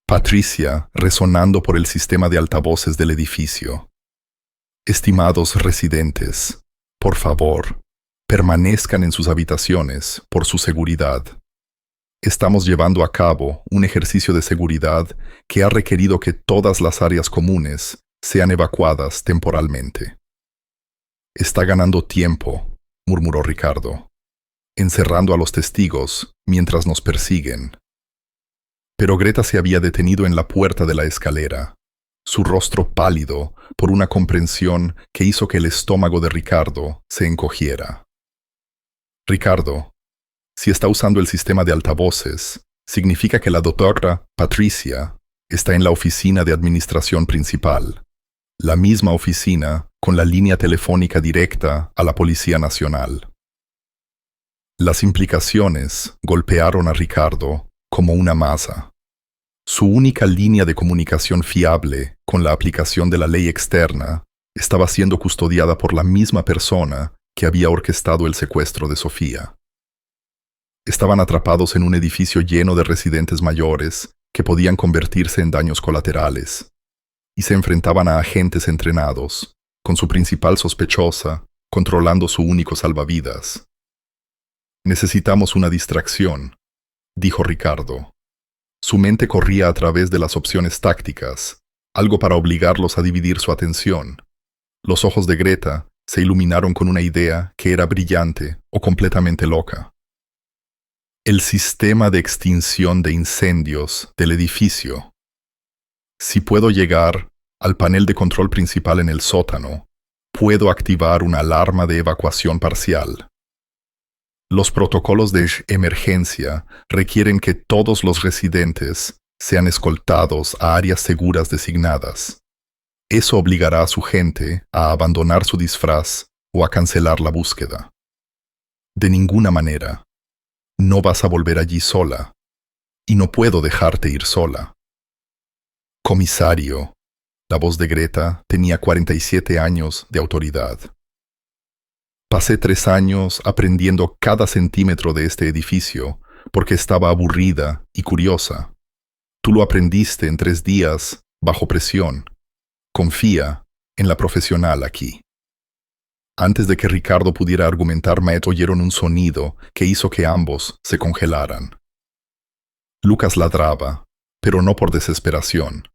Patricia resonando por el sistema de altavoces del edificio. Estimados residentes, por favor, permanezcan en sus habitaciones por su seguridad. Estamos llevando a cabo un ejercicio de seguridad que ha requerido que todas las áreas comunes sean evacuadas temporalmente. Está ganando tiempo, murmuró Ricardo, encerrando a los testigos mientras nos persiguen. Pero Greta se había detenido en la puerta de la escalera, su rostro pálido por una comprensión que hizo que el estómago de Ricardo se encogiera. Ricardo, si está usando el sistema de altavoces, significa que la doctora Patricia está en la oficina de administración principal, la misma oficina con la línea telefónica directa a la Policía Nacional. Las implicaciones golpearon a Ricardo como una masa. Su única línea de comunicación fiable con la aplicación de la ley externa estaba siendo custodiada por la misma persona que había orquestado el secuestro de Sofía. Estaban atrapados en un edificio lleno de residentes mayores que podían convertirse en daños colaterales, y se enfrentaban a agentes entrenados, con su principal sospechosa controlando su único salvavidas. Necesitamos una distracción, dijo Ricardo. Su mente corría a través de las opciones tácticas, algo para obligarlos a dividir su atención. Los ojos de Greta se iluminaron con una idea que era brillante o completamente loca. El sistema de extinción de incendios del edificio. Si puedo llegar al panel de control principal en el sótano, puedo activar una alarma de evacuación parcial. Los protocolos de emergencia requieren que todos los residentes sean escoltados a áreas seguras designadas. Eso obligará a su gente a abandonar su disfraz o a cancelar la búsqueda. De ninguna manera. No vas a volver allí sola, y no puedo dejarte ir sola. Comisario, la voz de Greta tenía 47 años de autoridad. Pasé 3 años aprendiendo cada centímetro de este edificio porque estaba aburrida y curiosa. Tú lo aprendiste en 3 días, bajo presión. Confía en la profesional aquí. Antes de que Ricardo pudiera argumentar, Matt oyeron un sonido que hizo que ambos se congelaran. Lucas ladraba, pero no por desesperación.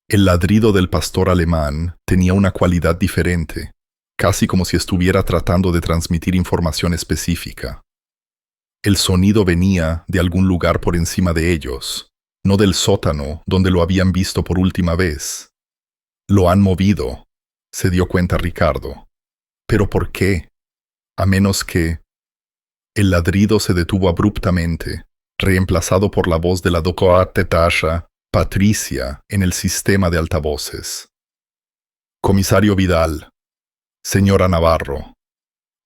El ladrido del pastor alemán tenía una cualidad diferente, casi como si estuviera tratando de transmitir información específica. El sonido venía de algún lugar por encima de ellos, no del sótano donde lo habían visto por última vez. Lo han movido, se dio cuenta Ricardo. ¿Pero por qué? A menos que... El ladrido se detuvo abruptamente, reemplazado por la voz de la doctora Patricia en el sistema de altavoces. Comisario Vidal, señora Navarro,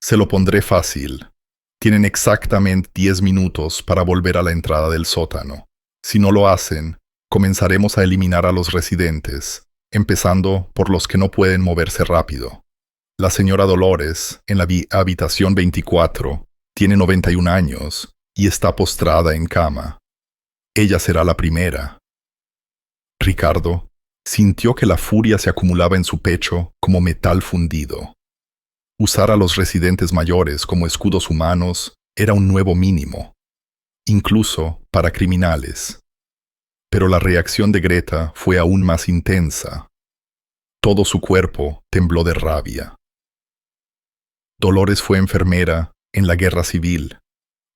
se lo pondré fácil. Tienen exactamente 10 minutos para volver a la entrada del sótano. Si no lo hacen, comenzaremos a eliminar a los residentes, empezando por los que no pueden moverse rápido. La señora Dolores, en la habitación 24, tiene 91 años y está postrada en cama. Ella será la primera. Ricardo sintió que la furia se acumulaba en su pecho como metal fundido. Usar a los residentes mayores como escudos humanos era un nuevo mínimo, incluso para criminales. Pero la reacción de Greta fue aún más intensa. Todo su cuerpo tembló de rabia. Dolores fue enfermera en la guerra civil,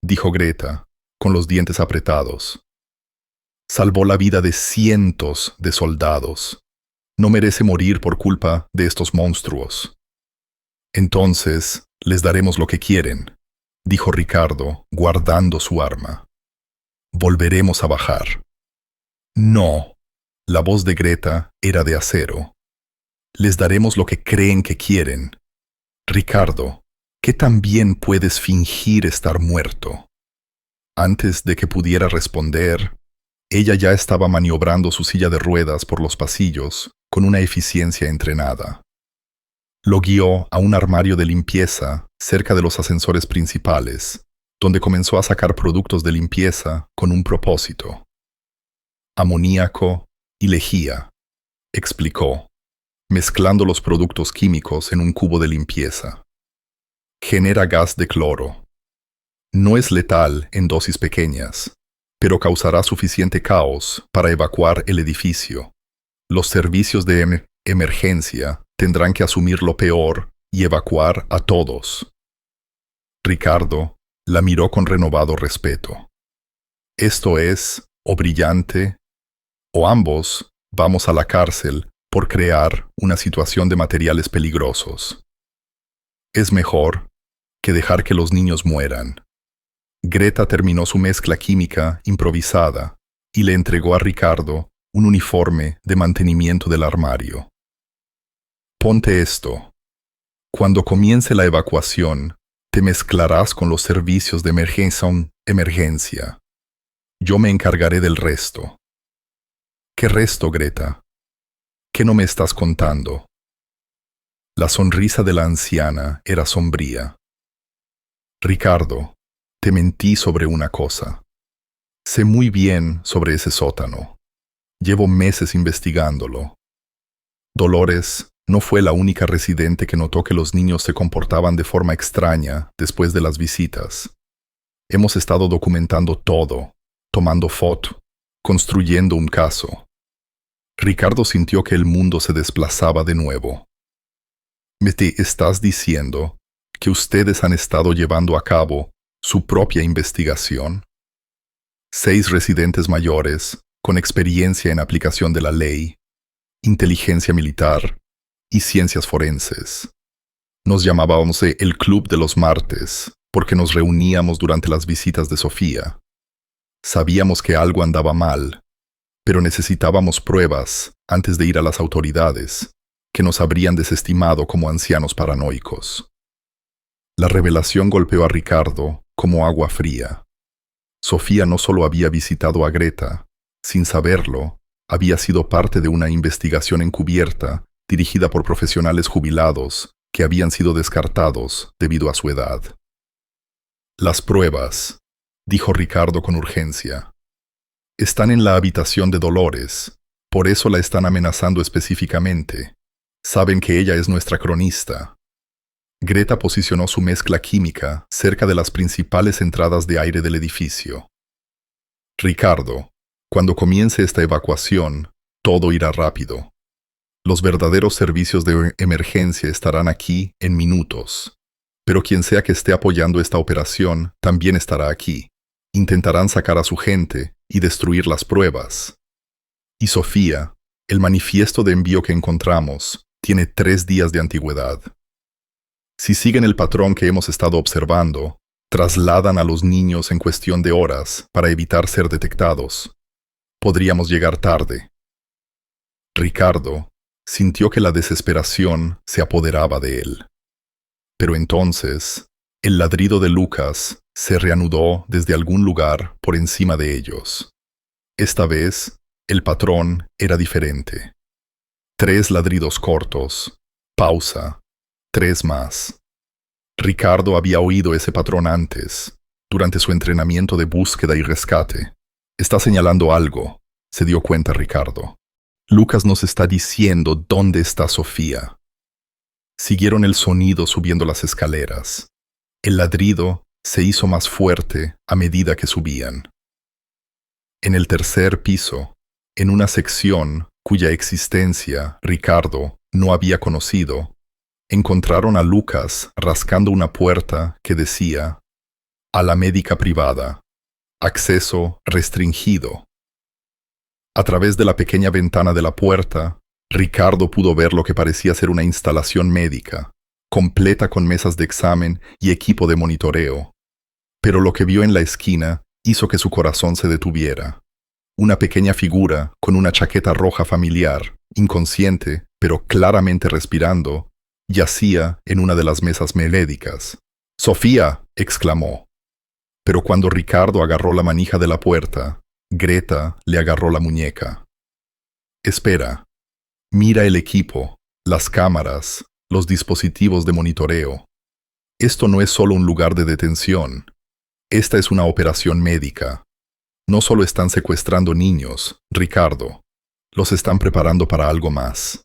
dijo Greta, con los dientes apretados. Salvó la vida de cientos de soldados. No merece morir por culpa de estos monstruos. Entonces, les daremos lo que quieren, dijo Ricardo, guardando su arma. Volveremos a bajar. No. La voz de Greta era de acero. Les daremos lo que creen que quieren. Ricardo, ¿qué tan bien puedes fingir estar muerto? Antes de que pudiera responder, ella ya estaba maniobrando su silla de ruedas por los pasillos con una eficiencia entrenada. Lo guió a un armario de limpieza cerca de los ascensores principales, donde comenzó a sacar productos de limpieza con un propósito. Amoníaco y lejía, explicó, mezclando los productos químicos en un cubo de limpieza. Genera gas de cloro. No es letal en dosis pequeñas, pero causará suficiente caos para evacuar el edificio. Los servicios de emergencia tendrán que asumir lo peor y evacuar a todos. Ricardo la miró con renovado respeto. Esto es, o brillante, o ambos vamos a la cárcel por crear una situación de materiales peligrosos. Es mejor que dejar que los niños mueran. Greta terminó su mezcla química improvisada y le entregó a Ricardo un uniforme de mantenimiento del armario. Ponte esto. Cuando comience la evacuación, te mezclarás con los servicios de emergencia. Yo me encargaré del resto. ¿Qué resto, Greta? ¿Qué no me estás contando? La sonrisa de la anciana era sombría. Ricardo, te mentí sobre una cosa. Sé muy bien sobre ese sótano. Llevo meses investigándolo. Dolores no fue la única residente que notó que los niños se comportaban de forma extraña después de las visitas. Hemos estado documentando todo, tomando foto, construyendo un caso. Ricardo sintió que el mundo se desplazaba de nuevo. ¿Me te estás diciendo que ustedes han estado llevando a cabo su propia investigación? 6 residentes mayores, con experiencia en aplicación de la ley, inteligencia militar y ciencias forenses. Nos llamábamos el Club de los Martes, porque nos reuníamos durante las visitas de Sofía. Sabíamos que algo andaba mal, pero necesitábamos pruebas antes de ir a las autoridades, que nos habrían desestimado como ancianos paranoicos. La revelación golpeó a Ricardo como agua fría. Sofía no solo había visitado a Greta, sin saberlo, había sido parte de una investigación encubierta dirigida por profesionales jubilados que habían sido descartados debido a su edad. Las pruebas, dijo Ricardo con urgencia, están en la habitación de Dolores, por eso la están amenazando específicamente. Saben que ella es nuestra cronista. Greta posicionó su mezcla química cerca de las principales entradas de aire del edificio. Ricardo, cuando comience esta evacuación, todo irá rápido. Los verdaderos servicios de emergencia estarán aquí en minutos. Pero quien sea que esté apoyando esta operación también estará aquí. Intentarán sacar a su gente y destruir las pruebas. Y Sofía, el manifiesto de envío que encontramos, tiene 3 días de antigüedad. Si siguen el patrón que hemos estado observando, trasladan a los niños en cuestión de horas para evitar ser detectados. Podríamos llegar tarde. Ricardo sintió que la desesperación se apoderaba de él. Pero entonces, el ladrido de Lucas se reanudó desde algún lugar por encima de ellos. Esta vez, el patrón era diferente. 3 ladridos cortos, pausa, 3 más. Ricardo había oído ese patrón antes, durante su entrenamiento de búsqueda y rescate. Está señalando algo, se dio cuenta Ricardo. Lucas nos está diciendo dónde está Sofía. Siguieron el sonido subiendo las escaleras. El ladrido se hizo más fuerte a medida que subían. En el 3er piso, en una sección cuya existencia Ricardo no había conocido, encontraron a Lucas rascando una puerta que decía «A la médica privada. Acceso restringido». A través de la pequeña ventana de la puerta, Ricardo pudo ver lo que parecía ser una instalación médica, completa con mesas de examen y equipo de monitoreo. Pero lo que vio en la esquina hizo que su corazón se detuviera. Una pequeña figura con una chaqueta roja familiar, inconsciente, pero claramente respirando, yacía en una de las mesas médicas. «¡Sofía!», exclamó. Pero cuando Ricardo agarró la manija de la puerta, Greta le agarró la muñeca. «Espera. Mira el equipo, las cámaras, los dispositivos de monitoreo. Esto no es solo un lugar de detención. Esta es una operación médica. No solo están secuestrando niños, Ricardo. Los están preparando para algo más».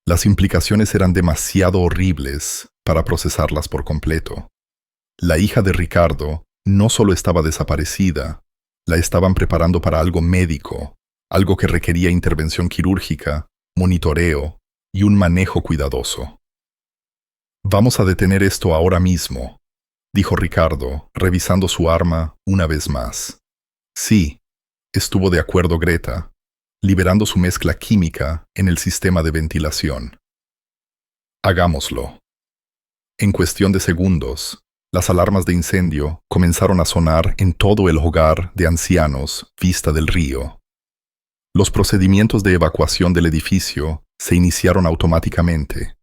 Las implicaciones eran demasiado horribles para procesarlas por completo. La hija de Ricardo no solo estaba desaparecida, la estaban preparando para algo médico, algo que requería intervención quirúrgica, monitoreo y un manejo cuidadoso. «Vamos a detener esto ahora mismo», dijo Ricardo, revisando su arma una vez más. «Sí», estuvo de acuerdo Greta, liberando su mezcla química en el sistema de ventilación. «Hagámoslo». En cuestión de segundos, las alarmas de incendio comenzaron a sonar en todo el hogar de ancianos Vista del Río. Los procedimientos de evacuación del edificio se iniciaron automáticamente,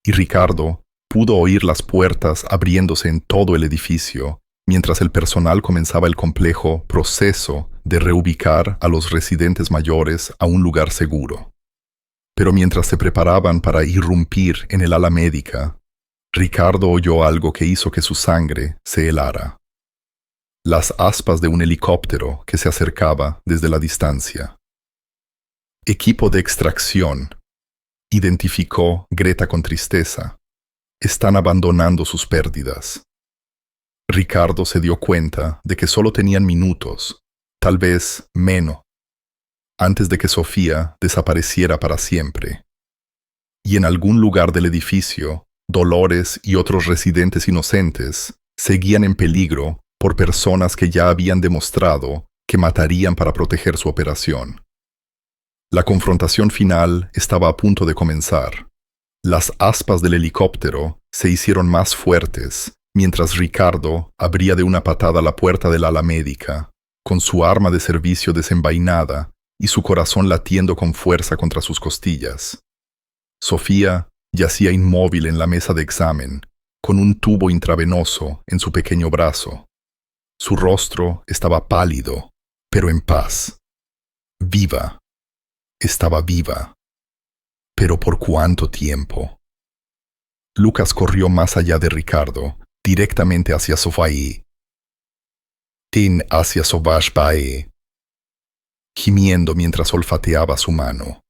y Ricardo pudo oír las puertas abriéndose en todo el edificio, mientras el personal comenzaba el complejo proceso de reubicar a los residentes mayores a un lugar seguro. Pero mientras se preparaban para irrumpir en el ala médica, Ricardo oyó algo que hizo que su sangre se helara. Las aspas de un helicóptero que se acercaba desde la distancia. «Equipo de extracción», identificó Greta con tristeza. «Están abandonando sus pérdidas». Ricardo se dio cuenta de que solo tenían minutos, tal vez menos, antes de que Sofía desapareciera para siempre. Y en algún lugar del edificio, Dolores y otros residentes inocentes seguían en peligro por personas que ya habían demostrado que matarían para proteger su operación. La confrontación final estaba a punto de comenzar. Las aspas del helicóptero se hicieron más fuertes mientras Ricardo abría de una patada la puerta del ala médica, con su arma de servicio desenvainada y su corazón latiendo con fuerza contra sus costillas. Sofía yacía inmóvil en la mesa de examen, con un tubo intravenoso en su pequeño brazo. Su rostro estaba pálido, pero en paz. Viva. Estaba viva. ¿Pero por cuánto tiempo? Lucas corrió más allá de Ricardo, directamente hacia Sofía. «Tin hacia Sofía», gimiendo mientras olfateaba su mano.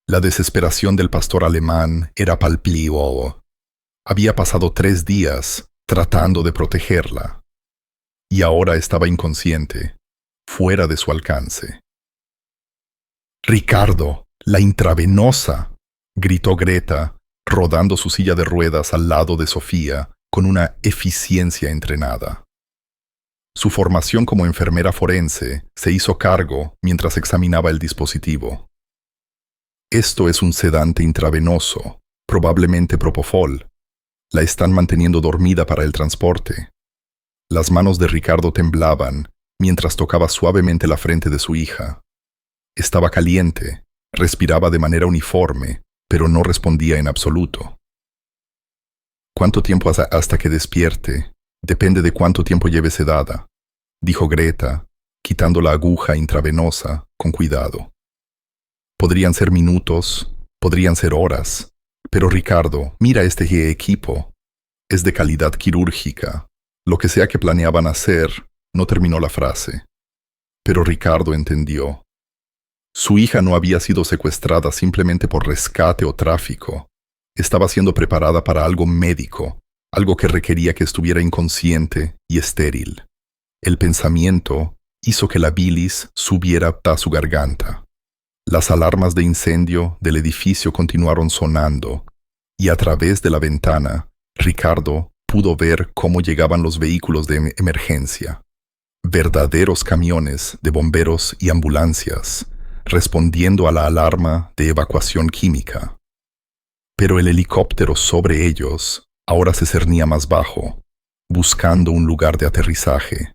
La desesperación del pastor alemán era palpable. Había pasado 3 días tratando de protegerla, y ahora estaba inconsciente, fuera de su alcance. «Ricardo, la intravenosa», gritó Greta, rodando su silla de ruedas al lado de Sofía con una eficiencia entrenada. Su formación como enfermera forense se hizo cargo mientras examinaba el dispositivo. «Esto es un sedante intravenoso, probablemente propofol. La están manteniendo dormida para el transporte». Las manos de Ricardo temblaban mientras tocaba suavemente la frente de su hija. Estaba caliente, respiraba de manera uniforme, pero no respondía en absoluto. «¿Cuánto tiempo hasta que despierte? Depende de cuánto tiempo lleve sedada», dijo Greta, quitando la aguja intravenosa con cuidado. «Podrían ser minutos, podrían ser horas, pero Ricardo, mira este equipo. Es de calidad quirúrgica. Lo que sea que planeaban hacer», no terminó la frase. Pero Ricardo entendió. Su hija no había sido secuestrada simplemente por rescate o tráfico. Estaba siendo preparada para algo médico, algo que requería que estuviera inconsciente y estéril. El pensamiento hizo que la bilis subiera a su garganta. Las alarmas de incendio del edificio continuaron sonando, y a través de la ventana, Ricardo pudo ver cómo llegaban los vehículos de emergencia. Verdaderos camiones de bomberos y ambulancias, respondiendo a la alarma de evacuación química. Pero el helicóptero sobre ellos ahora se cernía más bajo, buscando un lugar de aterrizaje.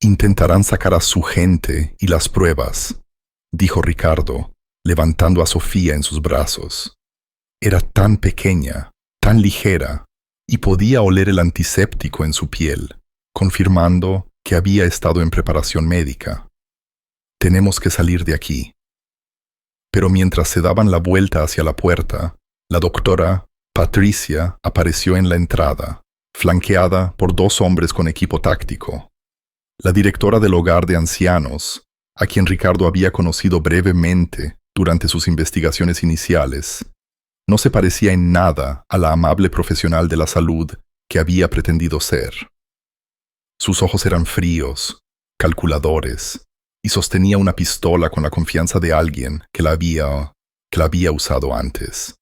Intentarán sacar a su gente y las pruebas, dijo Ricardo, levantando a Sofía en sus brazos. Era tan pequeña, tan ligera, y podía oler el antiséptico en su piel, confirmando que había estado en preparación médica. Tenemos que salir de aquí. Pero mientras se daban la vuelta hacia la puerta, la doctora Patricia apareció en la entrada, flanqueada por 2 hombres con equipo táctico. La directora del hogar de ancianos, a quien Ricardo había conocido brevemente durante sus investigaciones iniciales, no se parecía en nada a la amable profesional de la salud que había pretendido ser. Sus ojos eran fríos, calculadores, y sostenía una pistola con la confianza de alguien que la había usado antes.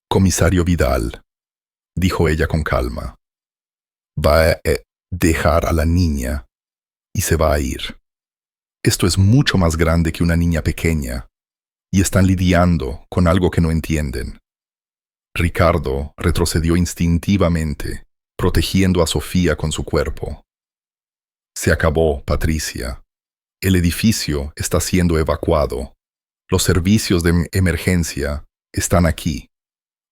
«Comisario Vidal», dijo ella con calma, «va a dejar a la niña y se va a ir. Esto es mucho más grande que una niña pequeña, y están lidiando con algo que no entienden». Ricardo retrocedió instintivamente, protegiendo a Sofía con su cuerpo. «Se acabó, Patricia. El edificio está siendo evacuado. Los servicios de emergencia están aquí.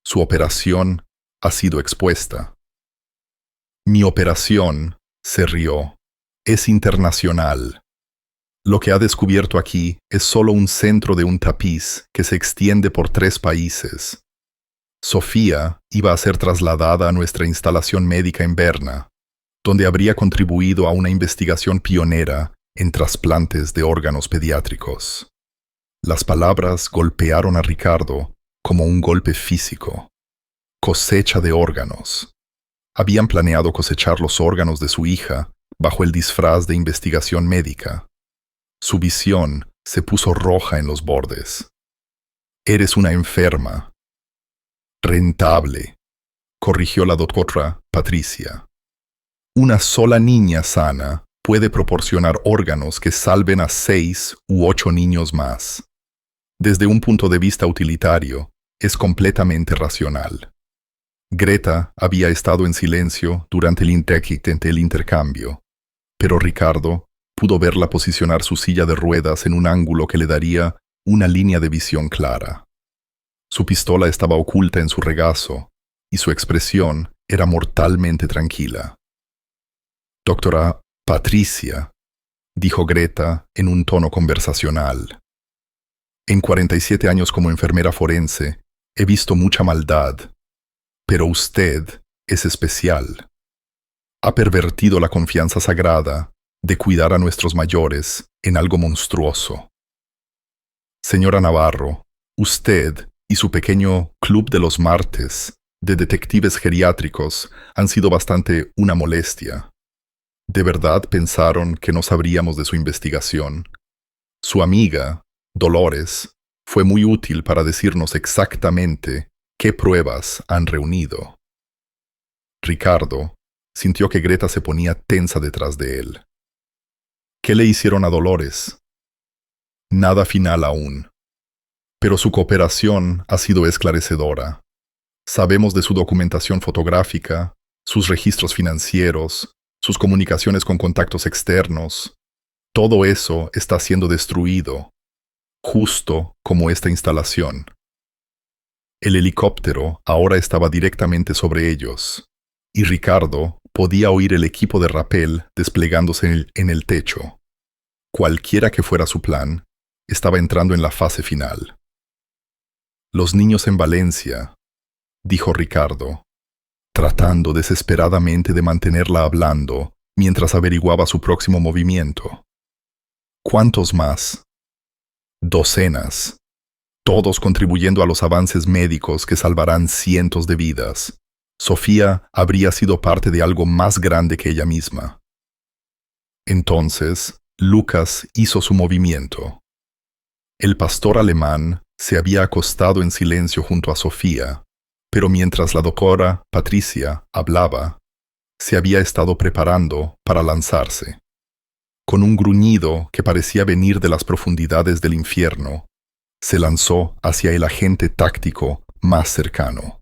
Su operación ha sido expuesta». «Mi operación», se rió, «es internacional. Lo que ha descubierto aquí es solo un centro de un tapiz que se extiende por 3 países. Sofía iba a ser trasladada a nuestra instalación médica en Berna, donde habría contribuido a una investigación pionera en trasplantes de órganos pediátricos». Las palabras golpearon a Ricardo como un golpe físico. Cosecha de órganos. Habían planeado cosechar los órganos de su hija bajo el disfraz de investigación médica. Su visión se puso roja en los bordes. «Eres una enferma». «Rentable», corrigió la doctora Patricia. «Una sola niña sana puede proporcionar órganos que salven a 6 u 8 niños más. Desde un punto de vista utilitario, es completamente racional». Greta había estado en silencio durante el intercambio, pero Ricardo pudo verla posicionar su silla de ruedas en un ángulo que le daría una línea de visión clara. Su pistola estaba oculta en su regazo, y su expresión era mortalmente tranquila. «Doctora Patricia», dijo Greta en un tono conversacional, «en 47 años como enfermera forense he visto mucha maldad, pero usted es especial. Ha pervertido la confianza sagrada de cuidar a nuestros mayores en algo monstruoso. Señora Navarro, usted y su pequeño club de los martes de detectives geriátricos han sido bastante una molestia. ¿De verdad pensaron que no sabríamos de su investigación? Su amiga, Dolores, fue muy útil para decirnos exactamente qué pruebas han reunido». Ricardo sintió que Greta se ponía tensa detrás de él. «¿Qué le hicieron a Dolores?» «Nada final aún. Pero su cooperación ha sido esclarecedora. Sabemos de su documentación fotográfica, sus registros financieros, sus comunicaciones con contactos externos. Todo eso está siendo destruido, justo como esta instalación». El helicóptero ahora estaba directamente sobre ellos, y Ricardo podía oír el equipo de rappel desplegándose en el techo. Cualquiera que fuera su plan, estaba entrando en la fase final. «Los niños en Valencia», dijo Ricardo, tratando desesperadamente de mantenerla hablando mientras averiguaba su próximo movimiento. «¿Cuántos más?» «Docenas, todos contribuyendo a los avances médicos que salvarán cientos de vidas. Sofía habría sido parte de algo más grande que ella misma». Entonces, Lucas hizo su movimiento. El pastor alemán se había acostado en silencio junto a Sofía, pero mientras la doctora Patricia hablaba, se había estado preparando para lanzarse. Con un gruñido que parecía venir de las profundidades del infierno, se lanzó hacia el agente táctico más cercano.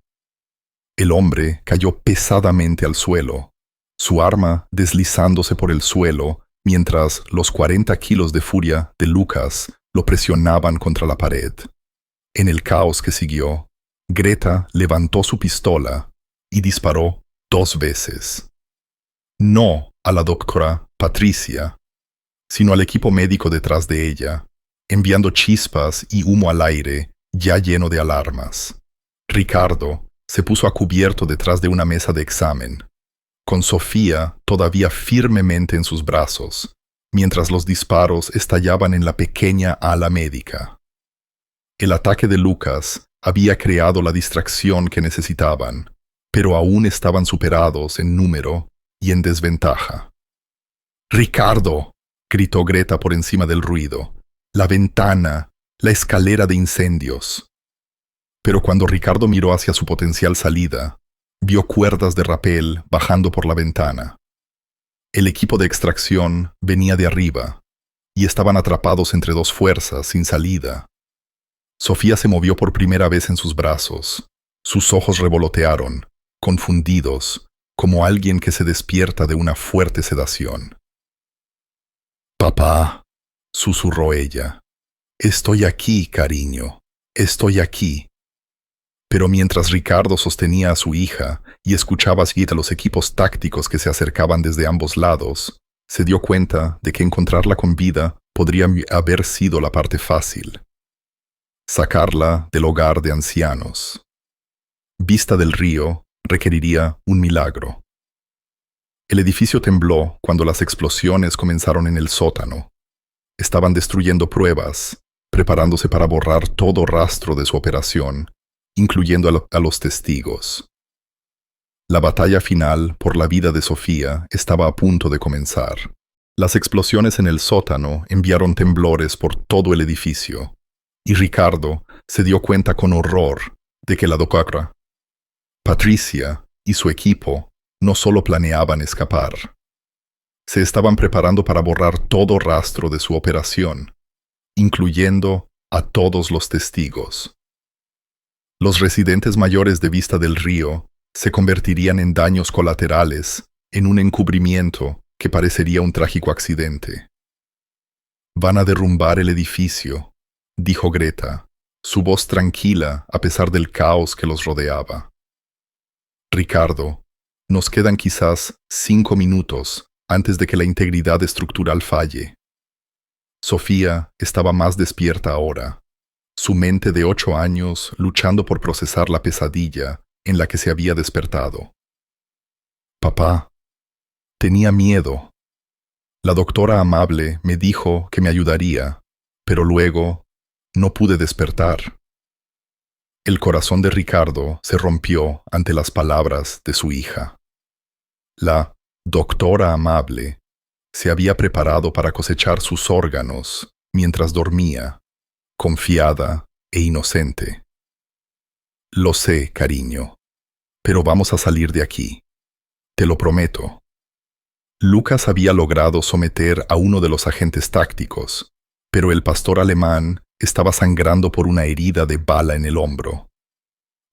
El hombre cayó pesadamente al suelo, su arma deslizándose por el suelo mientras los 40 kilos de furia de Lucas lo presionaban contra la pared. En el caos que siguió, Greta levantó su pistola y disparó 2 veces. No a la doctora Patricia, sino al equipo médico detrás de ella, enviando chispas y humo al aire ya lleno de alarmas. Ricardo se puso a cubierto detrás de una mesa de examen, con Sofía todavía firmemente en sus brazos, mientras los disparos estallaban en la pequeña ala médica. El ataque de Lucas había creado la distracción que necesitaban, pero aún estaban superados en número y en desventaja. ¡Ricardo!, gritó Greta por encima del ruido. ¡La ventana! ¡La escalera de incendios! Pero cuando Ricardo miró hacia su potencial salida, vio cuerdas de rapel bajando por la ventana. El equipo de extracción venía de arriba, y estaban atrapados entre 2 fuerzas sin salida. Sofía se movió por primera vez en sus brazos. Sus ojos revolotearon, confundidos, como alguien que se despierta de una fuerte sedación. «Papá», susurró ella. «Estoy aquí, cariño. Estoy aquí». Pero mientras Ricardo sostenía a su hija y escuchaba seguir a los equipos tácticos que se acercaban desde ambos lados, se dio cuenta de que encontrarla con vida podría haber sido la parte fácil. Sacarla del hogar de ancianos. Vista del río requeriría un milagro. El edificio tembló cuando las explosiones comenzaron en el sótano. Estaban destruyendo pruebas, preparándose para borrar todo rastro de su operación, incluyendo a los testigos. La batalla final por la vida de Sofía estaba a punto de comenzar. Las explosiones en el sótano enviaron temblores por todo el edificio, y Ricardo se dio cuenta con horror de que la doctora Patricia y su equipo no solo planeaban escapar. Se estaban preparando para borrar todo rastro de su operación, incluyendo a todos los testigos. Los residentes mayores de Vista del Río se convertirían en daños colaterales en un encubrimiento que parecería un trágico accidente. «Van a derrumbar el edificio», dijo Greta, su voz tranquila a pesar del caos que los rodeaba. «Ricardo, nos quedan quizás 5 minutos antes de que la integridad estructural falle». Sofía estaba más despierta ahora, su mente de 8 años luchando por procesar la pesadilla en la que se había despertado. «Papá, tenía miedo. La doctora amable me dijo que me ayudaría, pero luego no pude despertar». El corazón de Ricardo se rompió ante las palabras de su hija. La doctora amable se había preparado para cosechar sus órganos mientras dormía, confiada e inocente. «Lo sé, cariño, pero vamos a salir de aquí. Te lo prometo». Lucas había logrado someter a uno de los agentes tácticos, pero el pastor alemán estaba sangrando por una herida de bala en el hombro.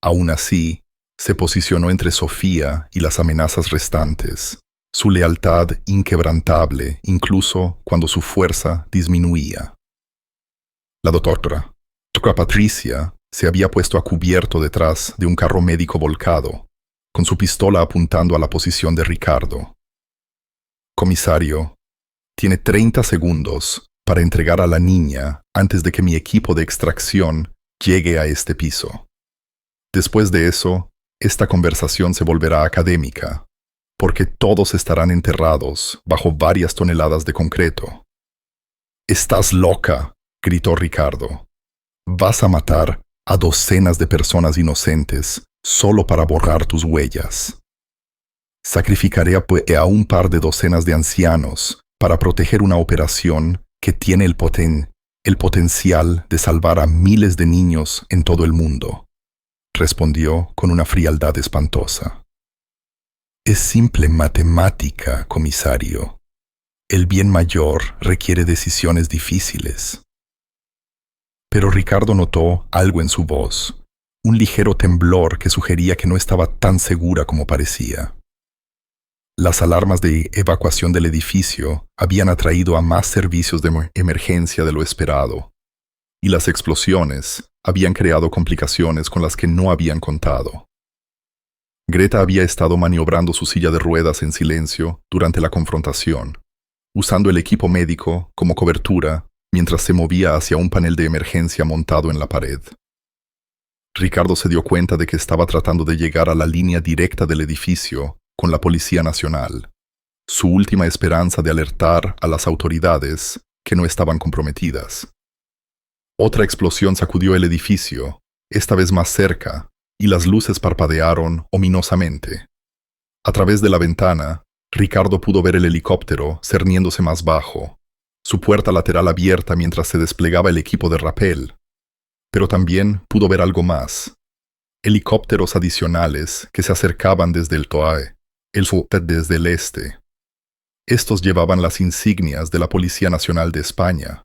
Aún así, se posicionó entre Sofía y las amenazas restantes, su lealtad inquebrantable incluso cuando su fuerza disminuía. La doctora Patricia se había puesto a cubierto detrás de un carro médico volcado, con su pistola apuntando a la posición de Ricardo. «Comisario, tiene 30 segundos para entregar a la niña antes de que mi equipo de extracción llegue a este piso. Después de eso, esta conversación se volverá académica, porque todos estarán enterrados bajo varias toneladas de concreto». «¡Estás loca!», gritó Ricardo. «Vas a matar a docenas de personas inocentes solo para borrar tus huellas. Sacrificaré a un par de docenas de ancianos para proteger una operación que tiene el potencial de salvar a miles de niños en todo el mundo», respondió con una frialdad espantosa. «Es simple matemática, comisario. El bien mayor requiere decisiones difíciles». Pero Ricardo notó algo en su voz, un ligero temblor que sugería que no estaba tan segura como parecía. Las alarmas de evacuación del edificio habían atraído a más servicios de emergencia de lo esperado, y las explosiones habían creado complicaciones con las que no habían contado. Greta había estado maniobrando su silla de ruedas en silencio durante la confrontación, usando el equipo médico como cobertura mientras se movía hacia un panel de emergencia montado en la pared. Ricardo se dio cuenta de que estaba tratando de llegar a la línea directa del edificio con la Policía Nacional, su última esperanza de alertar a las autoridades que no estaban comprometidas. Otra explosión sacudió el edificio, esta vez más cerca, y las luces parpadearon ominosamente. A través de la ventana, Ricardo pudo ver el helicóptero cerniéndose más bajo, su puerta lateral abierta mientras se desplegaba el equipo de rappel. Pero también pudo ver algo más. Helicópteros adicionales que se acercaban desde el TOAE, desde el este. Estos llevaban las insignias de la Policía Nacional de España.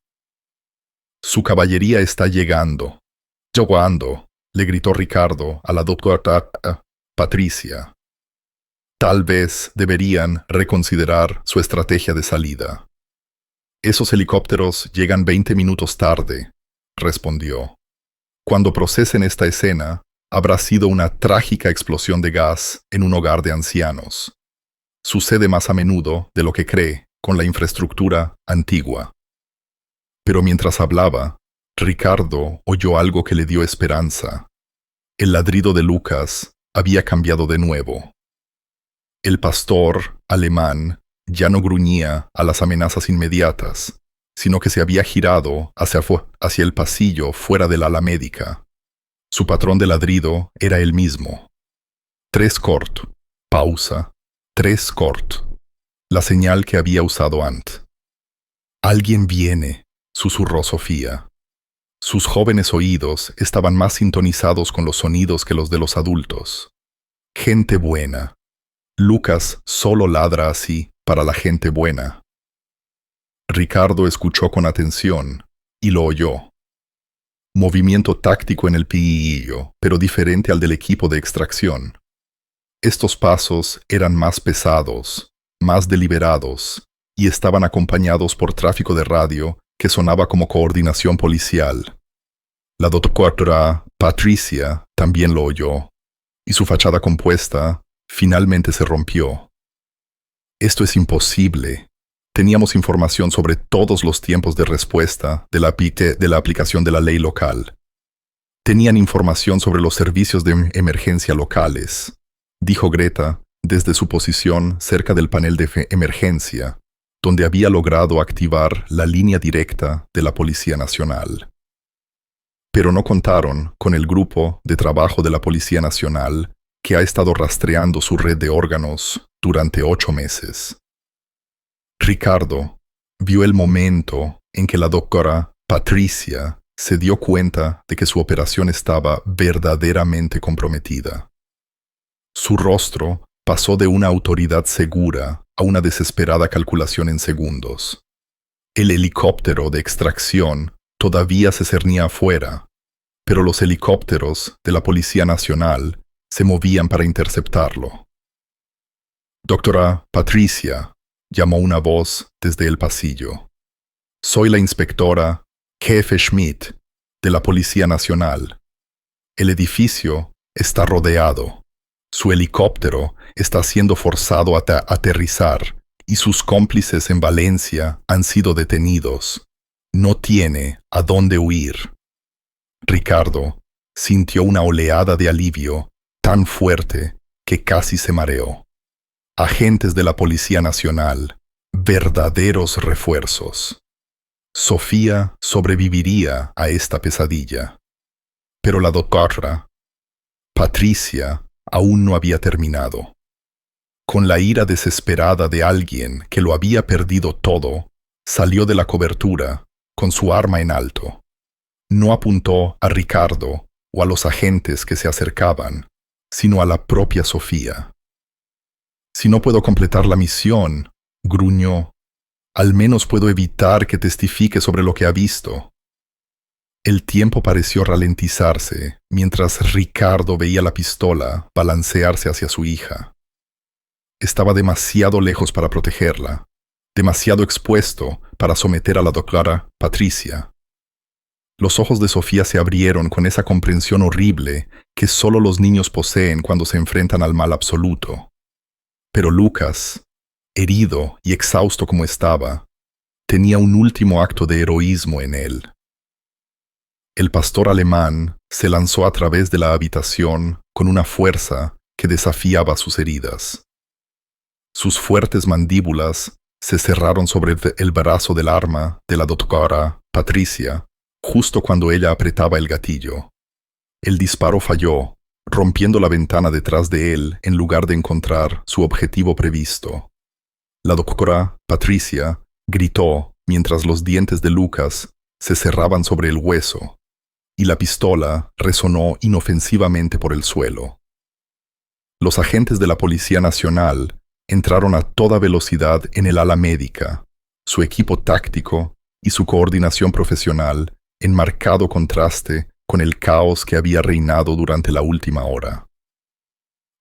«Su caballería está llegando. Llegando», le gritó Ricardo a la doctora Patricia. Tal vez deberían reconsiderar su estrategia de salida. «Esos helicópteros llegan 20 minutos tarde», respondió. «Cuando procesen esta escena, habrá sido una trágica explosión de gas en un hogar de ancianos. Sucede más a menudo de lo que cree con la infraestructura antigua». Pero mientras hablaba, Ricardo oyó algo que le dio esperanza. El ladrido de Lucas había cambiado de nuevo. El pastor alemán ya no gruñía a las amenazas inmediatas, sino que se había girado hacia el pasillo fuera del ala médica. Su patrón de ladrido era el mismo. 3 cort, pausa, 3 cort, la señal que había usado antes. «Alguien viene», susurró Sofía. Sus jóvenes oídos estaban más sintonizados con los sonidos que los de los adultos. «Gente buena». Lucas solo ladra así para la gente buena. Ricardo escuchó con atención y lo oyó. Movimiento táctico en el piillo, pero diferente al del equipo de extracción. Estos pasos eran más pesados, más deliberados, y estaban acompañados por tráfico de radio que sonaba como coordinación policial. La doctora Patricia también lo oyó, y su fachada compuesta finalmente se rompió. «Esto es imposible. Teníamos información sobre todos los tiempos de respuesta de la aplicación de la ley local. Tenían información sobre los servicios de emergencia locales», dijo Greta desde su posición cerca del panel de emergencia, donde había logrado activar la línea directa de la Policía Nacional. Pero no contaron con el grupo de trabajo de la Policía Nacional que ha estado rastreando su red de órganos durante 8 meses. Ricardo vio el momento en que la doctora Patricia se dio cuenta de que su operación estaba verdaderamente comprometida. Su rostro pasó de una autoridad segura a una desesperada calculación en segundos. El helicóptero de extracción todavía se cernía afuera, pero los helicópteros de la Policía Nacional se movían para interceptarlo. «Doctora Patricia», llamó una voz desde el pasillo. «Soy la inspectora Jefe Schmidt, de la Policía Nacional. El edificio está rodeado. Su helicóptero está siendo forzado a aterrizar y sus cómplices en Valencia han sido detenidos. No tiene a dónde huir». Ricardo sintió una oleada de alivio tan fuerte que casi se mareó. Agentes de la Policía Nacional, verdaderos refuerzos. Sofía sobreviviría a esta pesadilla. Pero la doctora Patricia aún no había terminado. Con la ira desesperada de alguien que lo había perdido todo, salió de la cobertura con su arma en alto. No apuntó a Ricardo o a los agentes que se acercaban, sino a la propia Sofía. «Si no puedo completar la misión», gruñó, «al menos puedo evitar que testifique sobre lo que ha visto». El tiempo pareció ralentizarse mientras Ricardo veía la pistola balancearse hacia su hija. Estaba demasiado lejos para protegerla, demasiado expuesto para someter a la doctora Patricia. Los ojos de Sofía se abrieron con esa comprensión horrible que solo los niños poseen cuando se enfrentan al mal absoluto. Pero Lucas, herido y exhausto como estaba, tenía un último acto de heroísmo en él. El pastor alemán se lanzó a través de la habitación con una fuerza que desafiaba sus heridas. Sus fuertes mandíbulas se cerraron sobre el brazo del arma de la doctora Patricia, justo cuando ella apretaba el gatillo. El disparo falló, rompiendo la ventana detrás de él en lugar de encontrar su objetivo previsto. La doctora Patricia gritó mientras los dientes de Lucas se cerraban sobre el hueso, y la pistola resonó inofensivamente por el suelo. Los agentes de la Policía Nacional entraron a toda velocidad en el ala médica, su equipo táctico y su coordinación profesional en marcado contraste con el caos que había reinado durante la última hora.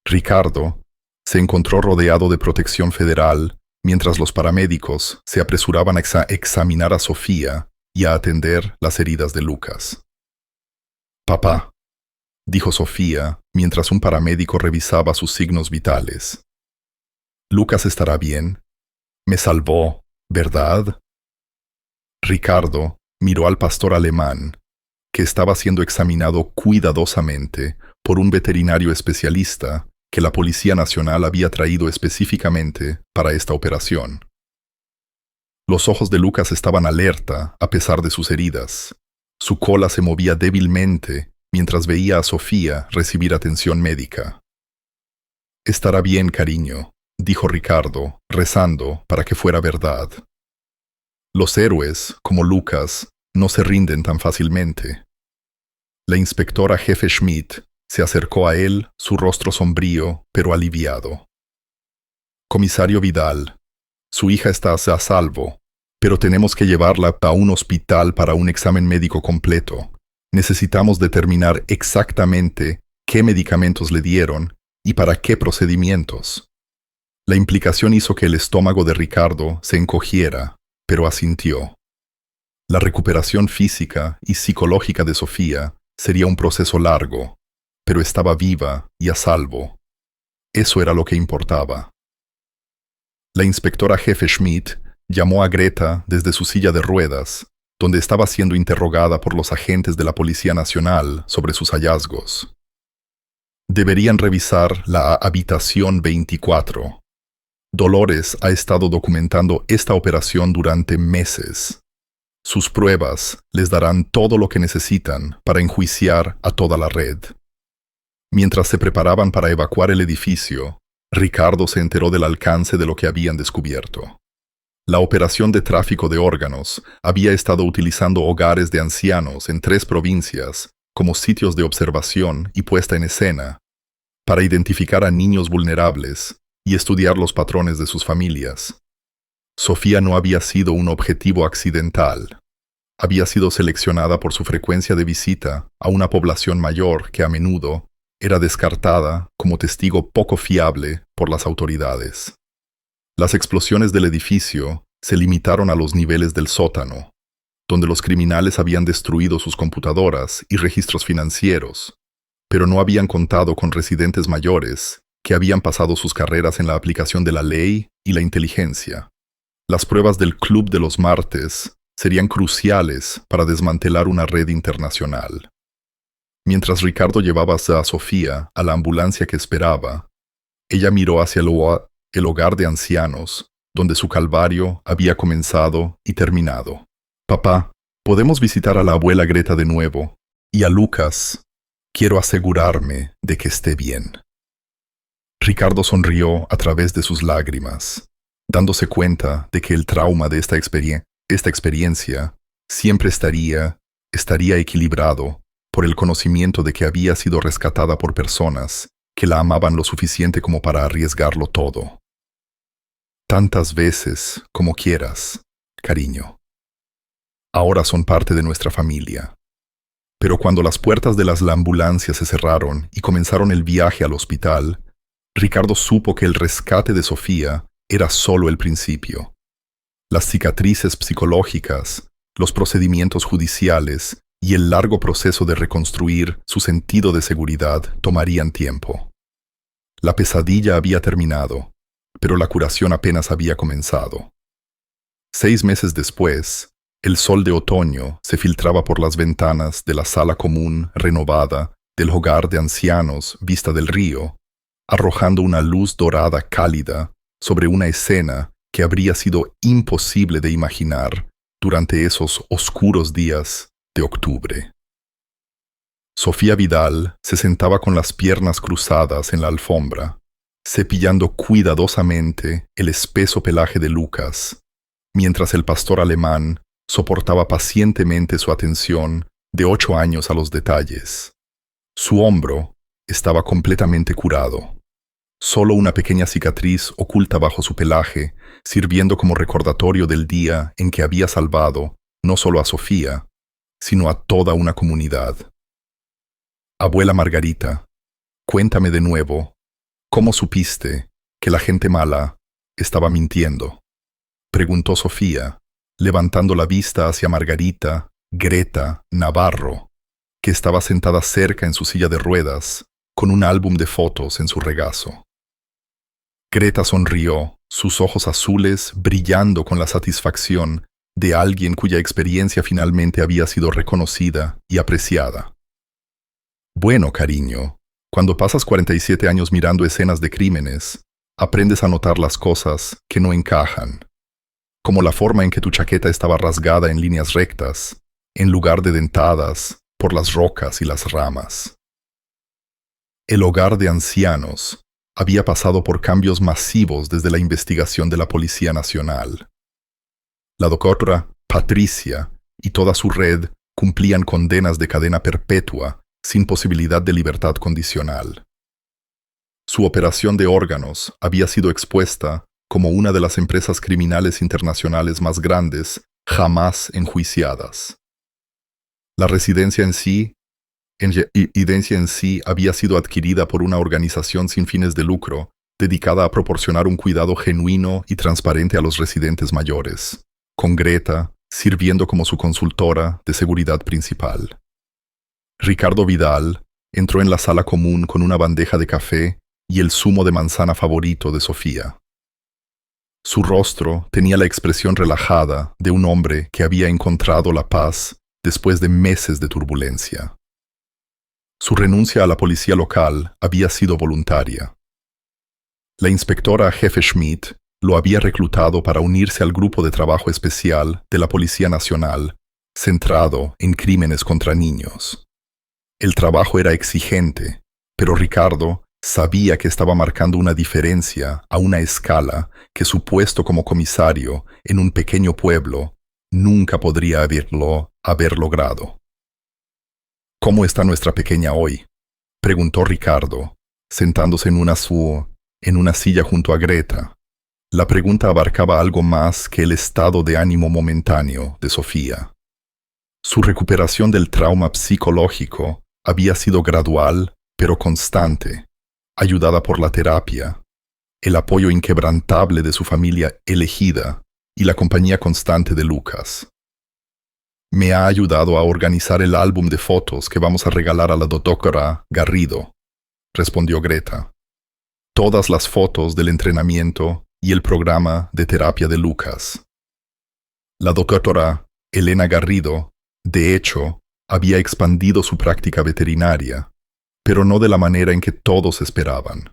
Ricardo se encontró rodeado de protección federal mientras los paramédicos se apresuraban a examinar a Sofía y a atender las heridas de Lucas. «Papá», dijo Sofía mientras un paramédico revisaba sus signos vitales. «Lucas estará bien. Me salvó, ¿verdad?» Ricardo miró al pastor alemán, que estaba siendo examinado cuidadosamente por un veterinario especialista que la Policía Nacional había traído específicamente para esta operación. Los ojos de Lucas estaban alerta a pesar de sus heridas. Su cola se movía débilmente mientras veía a Sofía recibir atención médica. «Estará bien, cariño», dijo Ricardo, rezando para que fuera verdad. Los héroes, como Lucas, no se rinden tan fácilmente. La inspectora jefe Schmidt se acercó a él, su rostro sombrío, pero aliviado. «Comisario Vidal, su hija está a salvo, pero tenemos que llevarla a un hospital para un examen médico completo. Necesitamos determinar exactamente qué medicamentos le dieron y para qué procedimientos». La implicación hizo que el estómago de Ricardo se encogiera, pero asintió. La recuperación física y psicológica de Sofía sería un proceso largo, pero estaba viva y a salvo. Eso era lo que importaba. La inspectora jefe Schmidt llamó a Greta desde su silla de ruedas, donde estaba siendo interrogada por los agentes de la Policía Nacional sobre sus hallazgos. Deberían revisar la habitación 24. Dolores ha estado documentando esta operación durante meses. Sus pruebas les darán todo lo que necesitan para enjuiciar a toda la red. Mientras se preparaban para evacuar el edificio, Ricardo se enteró del alcance de lo que habían descubierto. La operación de tráfico de órganos había estado utilizando hogares de ancianos en 3 provincias como sitios de observación y puesta en escena, para identificar a niños vulnerables y estudiar los patrones de sus familias. Sofía no había sido un objetivo accidental. Había sido seleccionada por su frecuencia de visita a una población mayor que a menudo era descartada como testigo poco fiable por las autoridades. Las explosiones del edificio se limitaron a los niveles del sótano, donde los criminales habían destruido sus computadoras y registros financieros, pero no habían contado con residentes mayores que habían pasado sus carreras en la aplicación de la ley y la inteligencia. Las pruebas del Club de los Martes serían cruciales para desmantelar una red internacional. Mientras Ricardo llevaba a Sofía a la ambulancia que esperaba, ella miró hacia el hogar de ancianos, donde su calvario había comenzado y terminado. «Papá, ¿podemos visitar a la abuela Greta de nuevo? Y a Lucas. Quiero asegurarme de que esté bien». Ricardo sonrió a través de sus lágrimas, dándose cuenta de que el trauma de esta experiencia siempre estaría equilibrado por el conocimiento de que había sido rescatada por personas que la amaban lo suficiente como para arriesgarlo todo. «Tantas veces como quieras, cariño. Ahora son parte de nuestra familia. Pero cuando las puertas de la ambulancia se cerraron y comenzaron el viaje al hospital, Ricardo supo que el rescate de Sofía era solo el principio. Las cicatrices psicológicas, los procedimientos judiciales y el largo proceso de reconstruir su sentido de seguridad tomarían tiempo. La pesadilla había terminado, pero la curación apenas había comenzado. 6 meses después, el sol de otoño se filtraba por las ventanas de la sala común renovada del hogar de ancianos Vista del Río, arrojando una luz dorada cálida sobre una escena que habría sido imposible de imaginar durante esos oscuros días de octubre. Sofía Vidal se sentaba con las piernas cruzadas en la alfombra, cepillando cuidadosamente el espeso pelaje de Lucas, mientras el pastor alemán soportaba pacientemente su atención de 8 años a los detalles. Su hombro estaba completamente curado. Solo una pequeña cicatriz oculta bajo su pelaje, sirviendo como recordatorio del día en que había salvado no solo a Sofía, sino a toda una comunidad. Abuela Margarita, cuéntame de nuevo, ¿cómo supiste que la gente mala estaba mintiendo?, preguntó Sofía, levantando la vista hacia Margarita Greta Navarro, que estaba sentada cerca en su silla de ruedas, con un álbum de fotos en su regazo. Greta sonrió, sus ojos azules brillando con la satisfacción de alguien cuya experiencia finalmente había sido reconocida y apreciada. Bueno, cariño, cuando pasas 47 años mirando escenas de crímenes, aprendes a notar las cosas que no encajan, como la forma en que tu chaqueta estaba rasgada en líneas rectas, en lugar de dentadas por las rocas y las ramas. El hogar de ancianos había pasado por cambios masivos desde la investigación de la Policía Nacional. La doctora Patricia y toda su red cumplían condenas de cadena perpetua sin posibilidad de libertad condicional. Su operación de órganos había sido expuesta como una de las empresas criminales internacionales más grandes jamás enjuiciadas. La residencia en sí había sido adquirida por una organización sin fines de lucro dedicada a proporcionar un cuidado genuino y transparente a los residentes mayores, con Greta sirviendo como su consultora de seguridad principal. Ricardo Vidal entró en la sala común con una bandeja de café y el zumo de manzana favorito de Sofía. Su rostro tenía la expresión relajada de un hombre que había encontrado la paz después de meses de turbulencia. Su renuncia a la policía local había sido voluntaria. La inspectora jefe Schmidt lo había reclutado para unirse al grupo de trabajo especial de la Policía Nacional, centrado en crímenes contra niños. El trabajo era exigente, pero Ricardo sabía que estaba marcando una diferencia a una escala que su puesto como comisario en un pequeño pueblo nunca podría haber logrado. ¿Cómo está nuestra pequeña hoy?, preguntó Ricardo, sentándose en una silla junto a Greta. La pregunta abarcaba algo más que el estado de ánimo momentáneo de Sofía. Su recuperación del trauma psicológico había sido gradual, pero constante, ayudada por la terapia, el apoyo inquebrantable de su familia elegida y la compañía constante de Lucas. Me ha ayudado a organizar el álbum de fotos que vamos a regalar a la doctora Garrido, respondió Greta. Todas las fotos del entrenamiento y el programa de terapia de Lucas. La doctora Elena Garrido, de hecho, había expandido su práctica veterinaria, pero no de la manera en que todos esperaban.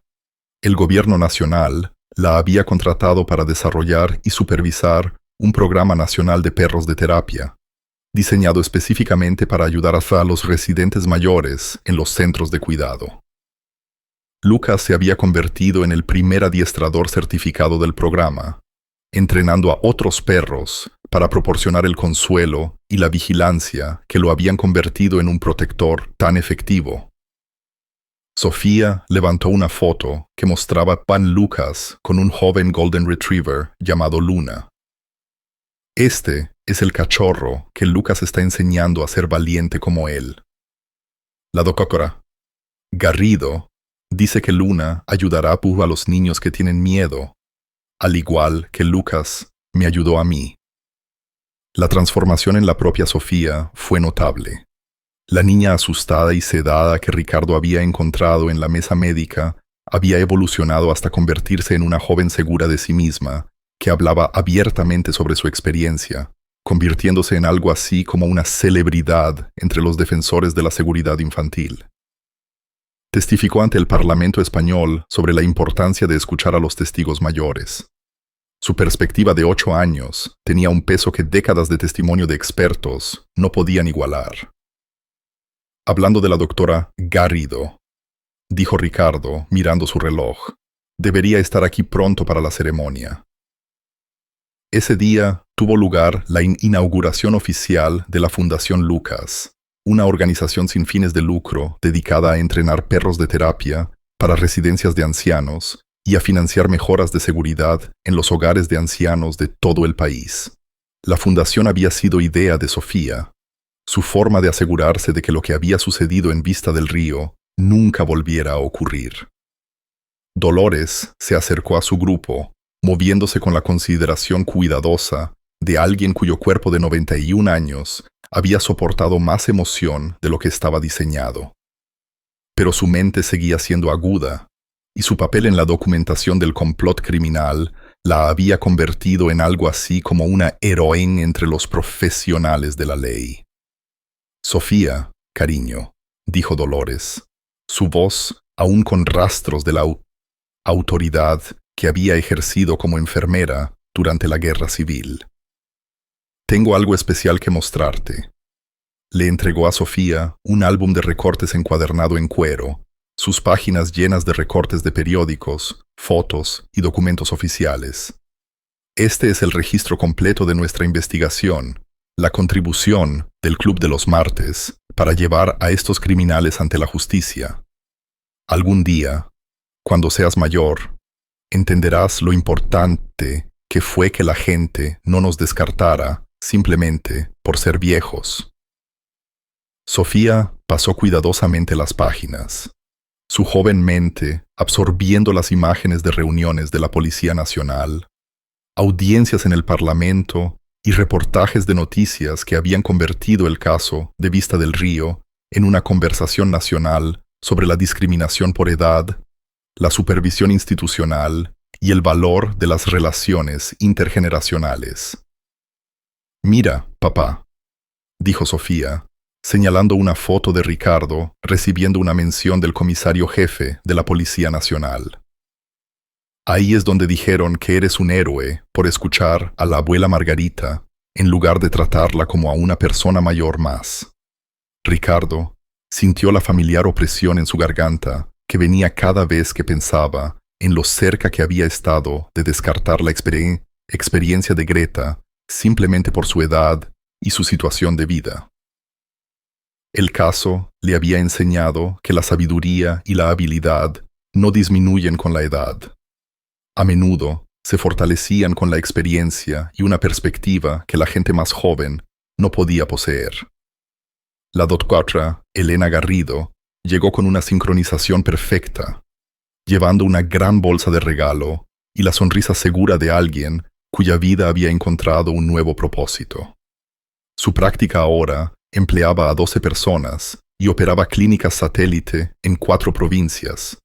El gobierno nacional la había contratado para desarrollar y supervisar un programa nacional de perros de terapia, diseñado específicamente para ayudar a los residentes mayores en los centros de cuidado. Lucas se había convertido en el primer adiestrador certificado del programa, entrenando a otros perros para proporcionar el consuelo y la vigilancia que lo habían convertido en un protector tan efectivo. Sofía levantó una foto que mostraba a Pan Lucas con un joven Golden Retriever llamado Luna. Este es el cachorro que Lucas está enseñando a ser valiente como él, La doctora Garrido dice que Luna ayudará a los niños que tienen miedo, al igual que Lucas me ayudó a mí. La transformación en la propia Sofía fue notable. La niña asustada y sedada que Ricardo había encontrado en la mesa médica había evolucionado hasta convertirse en una joven segura de sí misma, que hablaba abiertamente sobre su experiencia, convirtiéndose en algo así como una celebridad entre los defensores de la seguridad infantil. Testificó ante el Parlamento español sobre la importancia de escuchar a los testigos mayores. Su perspectiva de 8 años tenía un peso que décadas de testimonio de expertos no podían igualar. Hablando de la doctora Garrido, dijo Ricardo mirando su reloj, debería estar aquí pronto para la ceremonia. Ese día tuvo lugar la inauguración oficial de la Fundación Lucas, una organización sin fines de lucro dedicada a entrenar perros de terapia para residencias de ancianos y a financiar mejoras de seguridad en los hogares de ancianos de todo el país. La fundación había sido idea de Sofía, su forma de asegurarse de que lo que había sucedido en Vista del Río nunca volviera a ocurrir. Dolores se acercó a su grupo, moviéndose con la consideración cuidadosa de alguien cuyo cuerpo de 91 años había soportado más emoción de lo que estaba diseñado. Pero su mente seguía siendo aguda, y su papel en la documentación del complot criminal la había convertido en algo así como una heroína entre los profesionales de la ley. Sofía, cariño, dijo Dolores, su voz aún con rastros de la autoridad que había ejercido como enfermera durante la Guerra Civil. Tengo algo especial que mostrarte. Le entregó a Sofía un álbum de recortes encuadernado en cuero, sus páginas llenas de recortes de periódicos, fotos y documentos oficiales. Este es el registro completo de nuestra investigación, la contribución del Club de los Martes para llevar a estos criminales ante la justicia. Algún día, cuando seas mayor, entenderás lo importante que fue que la gente no nos descartara simplemente por ser viejos. Sofía pasó cuidadosamente las páginas, su joven mente absorbiendo las imágenes de reuniones de la Policía Nacional, audiencias en el Parlamento y reportajes de noticias que habían convertido el caso de Vista del Río en una conversación nacional sobre la discriminación por edad, la supervisión institucional y el valor de las relaciones intergeneracionales. Mira, papá, dijo Sofía, señalando una foto de Ricardo recibiendo una mención del comisario jefe de la Policía Nacional. Ahí es donde dijeron que eres un héroe por escuchar a la abuela Margarita en lugar de tratarla como a una persona mayor más. Ricardo sintió la familiar opresión en su garganta que venía cada vez que pensaba en lo cerca que había estado de descartar la experiencia de Greta simplemente por su edad y su situación de vida. El caso le había enseñado que la sabiduría y la habilidad no disminuyen con la edad. A menudo se fortalecían con la experiencia y una perspectiva que la gente más joven no podía poseer. La doctora Elena Garrido llegó con una sincronización perfecta, llevando una gran bolsa de regalo y la sonrisa segura de alguien cuya vida había encontrado un nuevo propósito. Su práctica ahora empleaba a 12 personas y operaba clínicas satélite en 4 provincias,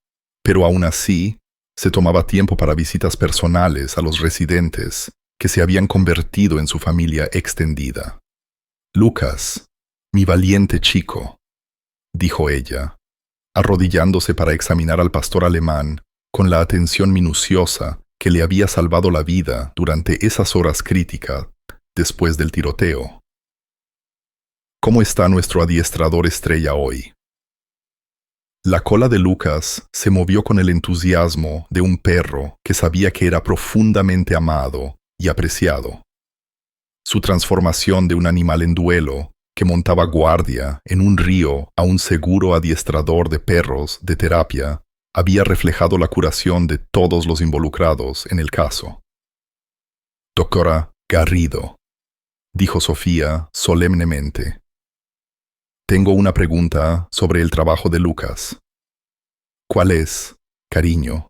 pero aún así se tomaba tiempo para visitas personales a los residentes que se habían convertido en su familia extendida. Lucas, mi valiente chico, dijo ella, arrodillándose para examinar al pastor alemán con la atención minuciosa que le había salvado la vida durante esas horas críticas después del tiroteo. ¿Cómo está nuestro adiestrador estrella hoy? La cola de Lucas se movió con el entusiasmo de un perro que sabía que era profundamente amado y apreciado. Su transformación de un animal en duelo que montaba guardia en un río a un seguro adiestrador de perros de terapia había reflejado la curación de todos los involucrados en el caso. Doctora Garrido, dijo Sofía solemnemente. Tengo una pregunta sobre el trabajo de Lucas. ¿Cuál es, cariño?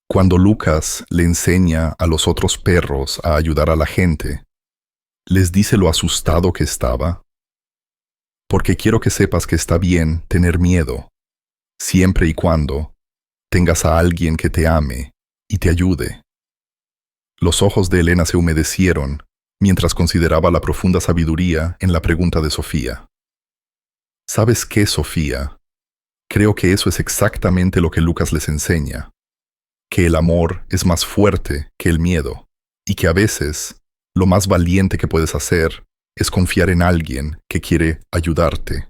Cuando Lucas le enseña a los otros perros a ayudar a la gente, ¿les dice lo asustado que estaba? Porque quiero que sepas que está bien tener miedo, siempre y cuando tengas a alguien que te ame y te ayude. Los ojos de Elena se humedecieron mientras consideraba la profunda sabiduría en la pregunta de Sofía. ¿Sabes qué, Sofía? Creo que eso es exactamente lo que Lucas les enseña, que el amor es más fuerte que el miedo, y que a veces lo más valiente que puedes hacer es confiar en alguien que quiere ayudarte.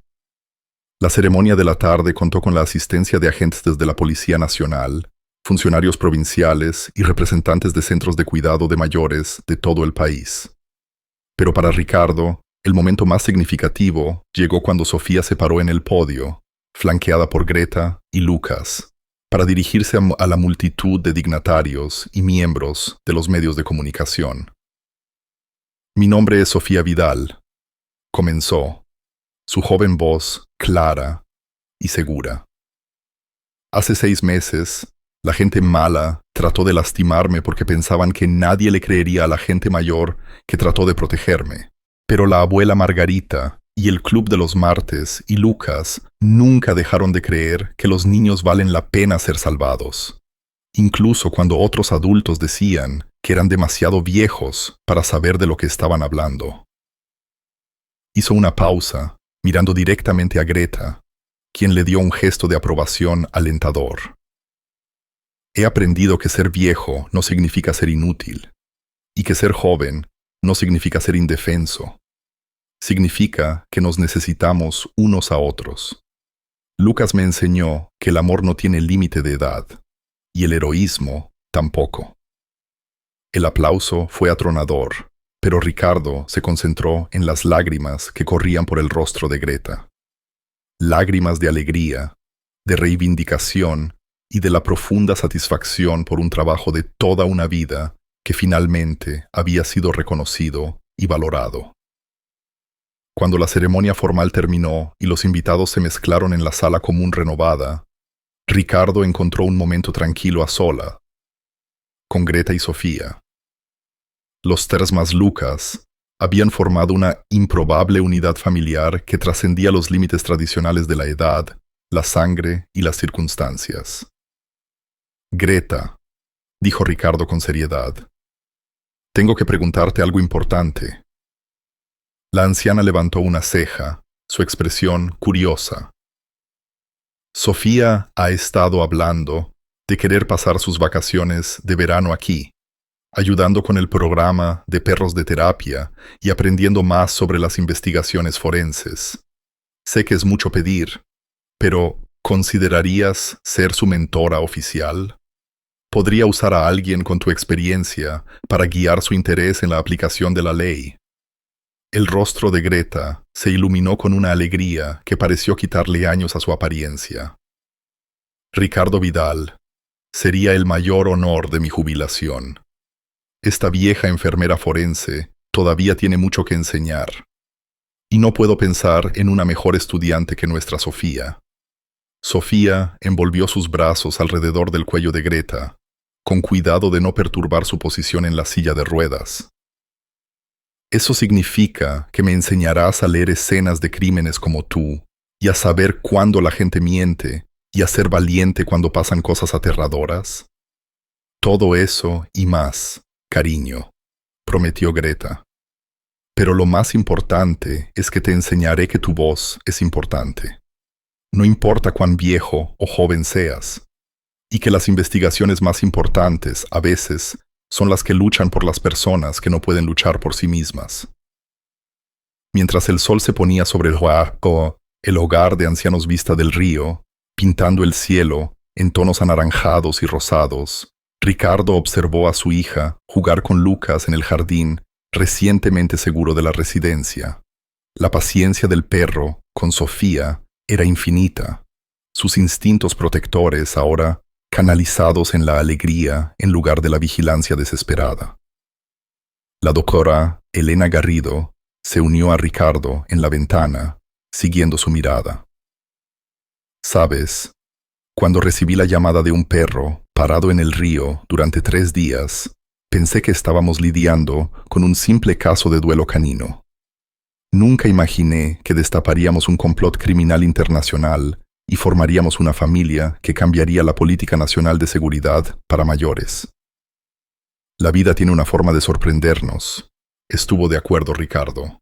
La ceremonia de la tarde contó con la asistencia de agentes desde la Policía Nacional, funcionarios provinciales y representantes de centros de cuidado de mayores de todo el país. Pero para Ricardo, el momento más significativo llegó cuando Sofía se paró en el podio, flanqueada por Greta y Lucas, para dirigirse a la multitud de dignatarios y miembros de los medios de comunicación. Mi nombre es Sofía Vidal, comenzó, su joven voz clara y segura. Hace 6 meses, la gente mala trató de lastimarme porque pensaban que nadie le creería a la gente mayor que trató de protegerme. Pero la abuela Margarita y el Club de los Martes y Lucas nunca dejaron de creer que los niños valen la pena ser salvados, incluso cuando otros adultos decían que eran demasiado viejos para saber de lo que estaban hablando. Hizo una pausa, mirando directamente a Greta, quien le dio un gesto de aprobación alentador. He aprendido que ser viejo no significa ser inútil, y que ser joven no significa ser indefenso. Significa que nos necesitamos unos a otros. Lucas me enseñó que el amor no tiene límite de edad, y el heroísmo tampoco. El aplauso fue atronador, pero Ricardo se concentró en las lágrimas que corrían por el rostro de Greta. Lágrimas de alegría, de reivindicación y de la profunda satisfacción por un trabajo de toda una vida que finalmente había sido reconocido y valorado. Cuando la ceremonia formal terminó y los invitados se mezclaron en la sala común renovada, Ricardo encontró un momento tranquilo a sola, con Greta y Sofía. Los tres más Lucas habían formado una improbable unidad familiar que trascendía los límites tradicionales de la edad, la sangre y las circunstancias. Greta, dijo Ricardo con seriedad, tengo que preguntarte algo importante. La anciana levantó una ceja, su expresión curiosa. Sofía ha estado hablando de querer pasar sus vacaciones de verano aquí, ayudando con el programa de perros de terapia y aprendiendo más sobre las investigaciones forenses. Sé que es mucho pedir, pero ¿considerarías ser su mentora oficial? Podría usar a alguien con tu experiencia para guiar su interés en la aplicación de la ley. El rostro de Greta se iluminó con una alegría que pareció quitarle años a su apariencia. Ricardo Vidal, sería el mayor honor de mi jubilación. Esta vieja enfermera forense todavía tiene mucho que enseñar. Y no puedo pensar en una mejor estudiante que nuestra Sofía. Sofía envolvió sus brazos alrededor del cuello de Greta, con cuidado de no perturbar su posición en la silla de ruedas. Eso significa que me enseñarás a leer escenas de crímenes como tú, y a saber cuándo la gente miente, y a ser valiente cuando pasan cosas aterradoras. Todo eso y más, cariño, prometió Greta. Pero lo más importante es que te enseñaré que tu voz es importante. No importa cuán viejo o joven seas, y que las investigaciones más importantes, a veces, son las que luchan por las personas que no pueden luchar por sí mismas. Mientras el sol se ponía sobre el hogar de ancianos Vista del Río, pintando el cielo en tonos anaranjados y rosados, Ricardo observó a su hija jugar con Lucas en el jardín recientemente seguro de la residencia. La paciencia del perro con Sofía era infinita, sus instintos protectores ahora canalizados en la alegría en lugar de la vigilancia desesperada. La doctora Elena Garrido se unió a Ricardo en la ventana siguiendo su mirada. ¿Sabes? Cuando recibí la llamada de un perro parado en el río durante 3 días, pensé que estábamos lidiando con un simple caso de duelo canino. Nunca imaginé que destaparíamos un complot criminal internacional y formaríamos una familia que cambiaría la política nacional de seguridad para mayores. La vida tiene una forma de sorprendernos. Estuvo de acuerdo Ricardo.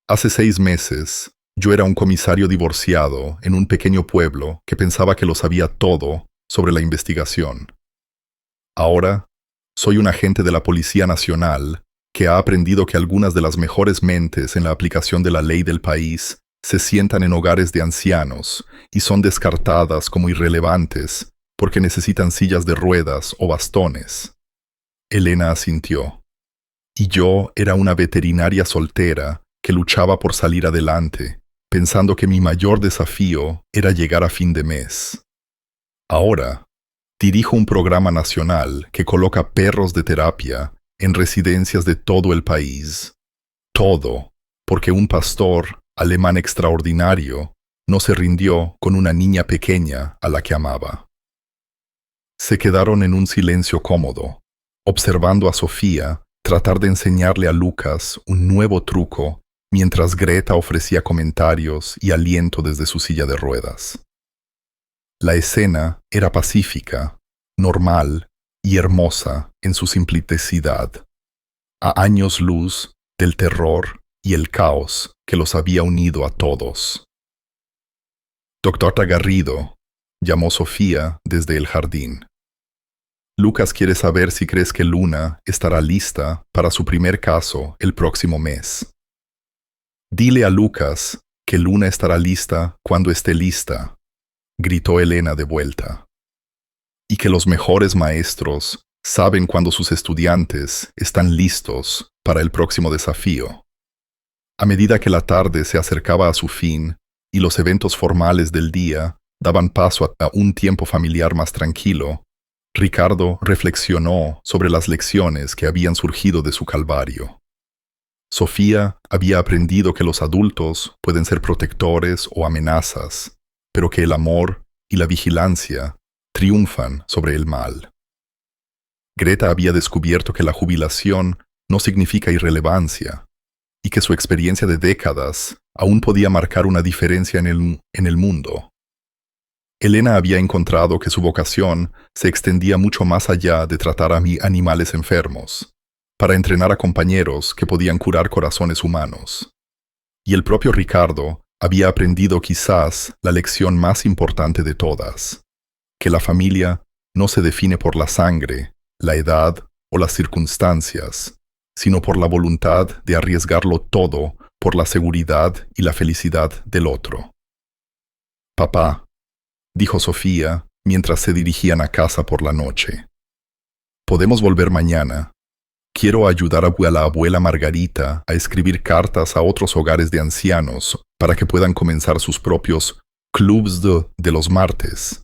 Hace 6 meses, yo era un comisario divorciado en un pequeño pueblo que pensaba que lo sabía todo sobre la investigación. Ahora, soy un agente de la Policía Nacional que ha aprendido que algunas de las mejores mentes en la aplicación de la ley del país se sientan en hogares de ancianos y son descartadas como irrelevantes porque necesitan sillas de ruedas o bastones. Elena asintió. Y yo era una veterinaria soltera que luchaba por salir adelante, pensando que mi mayor desafío era llegar a fin de mes. Ahora, dirijo un programa nacional que coloca perros de terapia en residencias de todo el país. Todo, porque un pastor alemán extraordinario no se rindió con una niña pequeña a la que amaba. Se quedaron en un silencio cómodo, observando a Sofía tratar de enseñarle a Lucas un nuevo truco mientras Greta ofrecía comentarios y aliento desde su silla de ruedas. La escena era pacífica, normal y hermosa en su simplicidad, a años luz del terror y el caos que los había unido a todos. «Doctora Garrido», llamó Sofía desde el jardín. «Lucas quiere saber si crees que Luna estará lista para su primer caso el próximo mes. Dile a Lucas que Luna estará lista cuando esté lista», gritó Elena de vuelta. «Y que los mejores maestros saben cuando sus estudiantes están listos para el próximo desafío». A medida que la tarde se acercaba a su fin y los eventos formales del día daban paso a un tiempo familiar más tranquilo, Ricardo reflexionó sobre las lecciones que habían surgido de su calvario. Sofía había aprendido que los adultos pueden ser protectores o amenazas, pero que el amor y la vigilancia triunfan sobre el mal. Greta había descubierto que la jubilación no significa irrelevancia, y que su experiencia de décadas aún podía marcar una diferencia en el mundo. Elena había encontrado que su vocación se extendía mucho más allá de tratar a animales enfermos, para entrenar a compañeros que podían curar corazones humanos. Y el propio Ricardo había aprendido quizás la lección más importante de todas, que la familia no se define por la sangre, la edad o las circunstancias, sino por la voluntad de arriesgarlo todo por la seguridad y la felicidad del otro. «Papá», dijo Sofía mientras se dirigían a casa por la noche, «podemos volver mañana. Quiero ayudar a la abuela Margarita a escribir cartas a otros hogares de ancianos para que puedan comenzar sus propios clubs de los martes».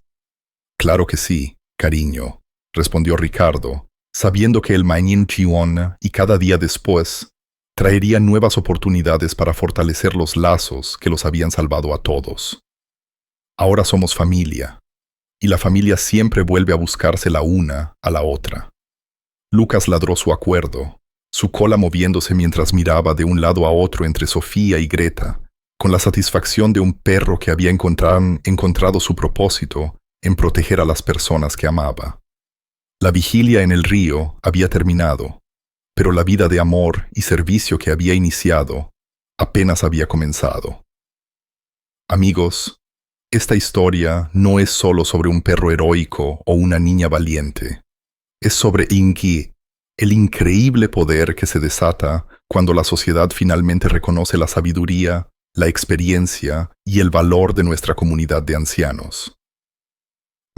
«Claro que sí, cariño», respondió Ricardo, sabiendo que el mañana y cada día después traería nuevas oportunidades para fortalecer los lazos que los habían salvado a todos. Ahora somos familia, y la familia siempre vuelve a buscarse la una a la otra. Lucas ladró su acuerdo, su cola moviéndose mientras miraba de un lado a otro entre Sofía y Greta, con la satisfacción de un perro que había encontrado su propósito en proteger a las personas que amaba. La vigilia en el río había terminado, pero la vida de amor y servicio que había iniciado apenas había comenzado. Amigos, esta historia no es solo sobre un perro heroico o una niña valiente. Es sobre Inki, el increíble poder que se desata cuando la sociedad finalmente reconoce la sabiduría, la experiencia y el valor de nuestra comunidad de ancianos.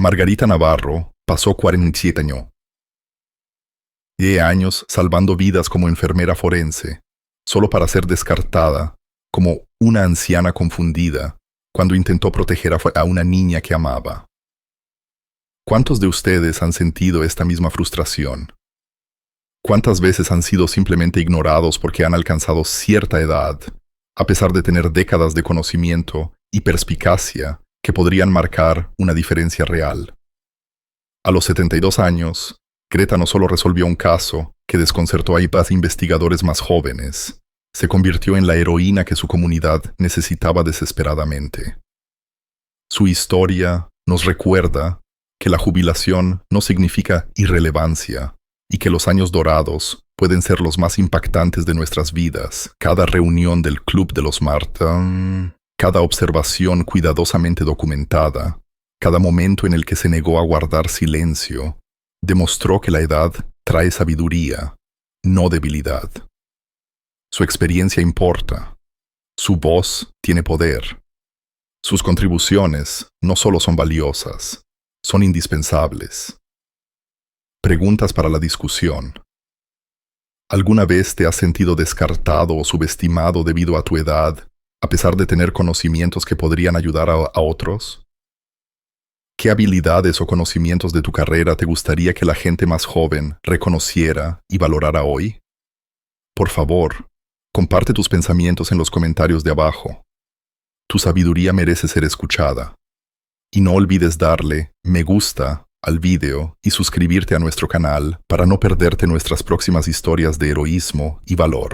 Margarita Navarro pasó 47 años. 10 años salvando vidas como enfermera forense, solo para ser descartada como una anciana confundida cuando intentó proteger a una niña que amaba. ¿Cuántos de ustedes han sentido esta misma frustración? ¿Cuántas veces han sido simplemente ignorados porque han alcanzado cierta edad, a pesar de tener décadas de conocimiento y perspicacia que podrían marcar una diferencia real. A los 72 años, Greta no solo resolvió un caso que desconcertó a los investigadores más jóvenes, se convirtió en la heroína que su comunidad necesitaba desesperadamente. Su historia nos recuerda que la jubilación no significa irrelevancia y que los años dorados pueden ser los más impactantes de nuestras vidas. Cada reunión del Club de los Marta, cada observación cuidadosamente documentada, cada momento en el que se negó a guardar silencio, demostró que la edad trae sabiduría, no debilidad. Su experiencia importa. Su voz tiene poder. Sus contribuciones no solo son valiosas, son indispensables. Preguntas para la discusión. ¿Alguna vez te has sentido descartado o subestimado debido a tu edad, a pesar de tener conocimientos que podrían ayudar a otros? ¿Qué habilidades o conocimientos de tu carrera te gustaría que la gente más joven reconociera y valorara hoy? Por favor, comparte tus pensamientos en los comentarios de abajo. Tu sabiduría merece ser escuchada. Y no olvides darle me gusta al video y suscribirte a nuestro canal para no perderte nuestras próximas historias de heroísmo y valor.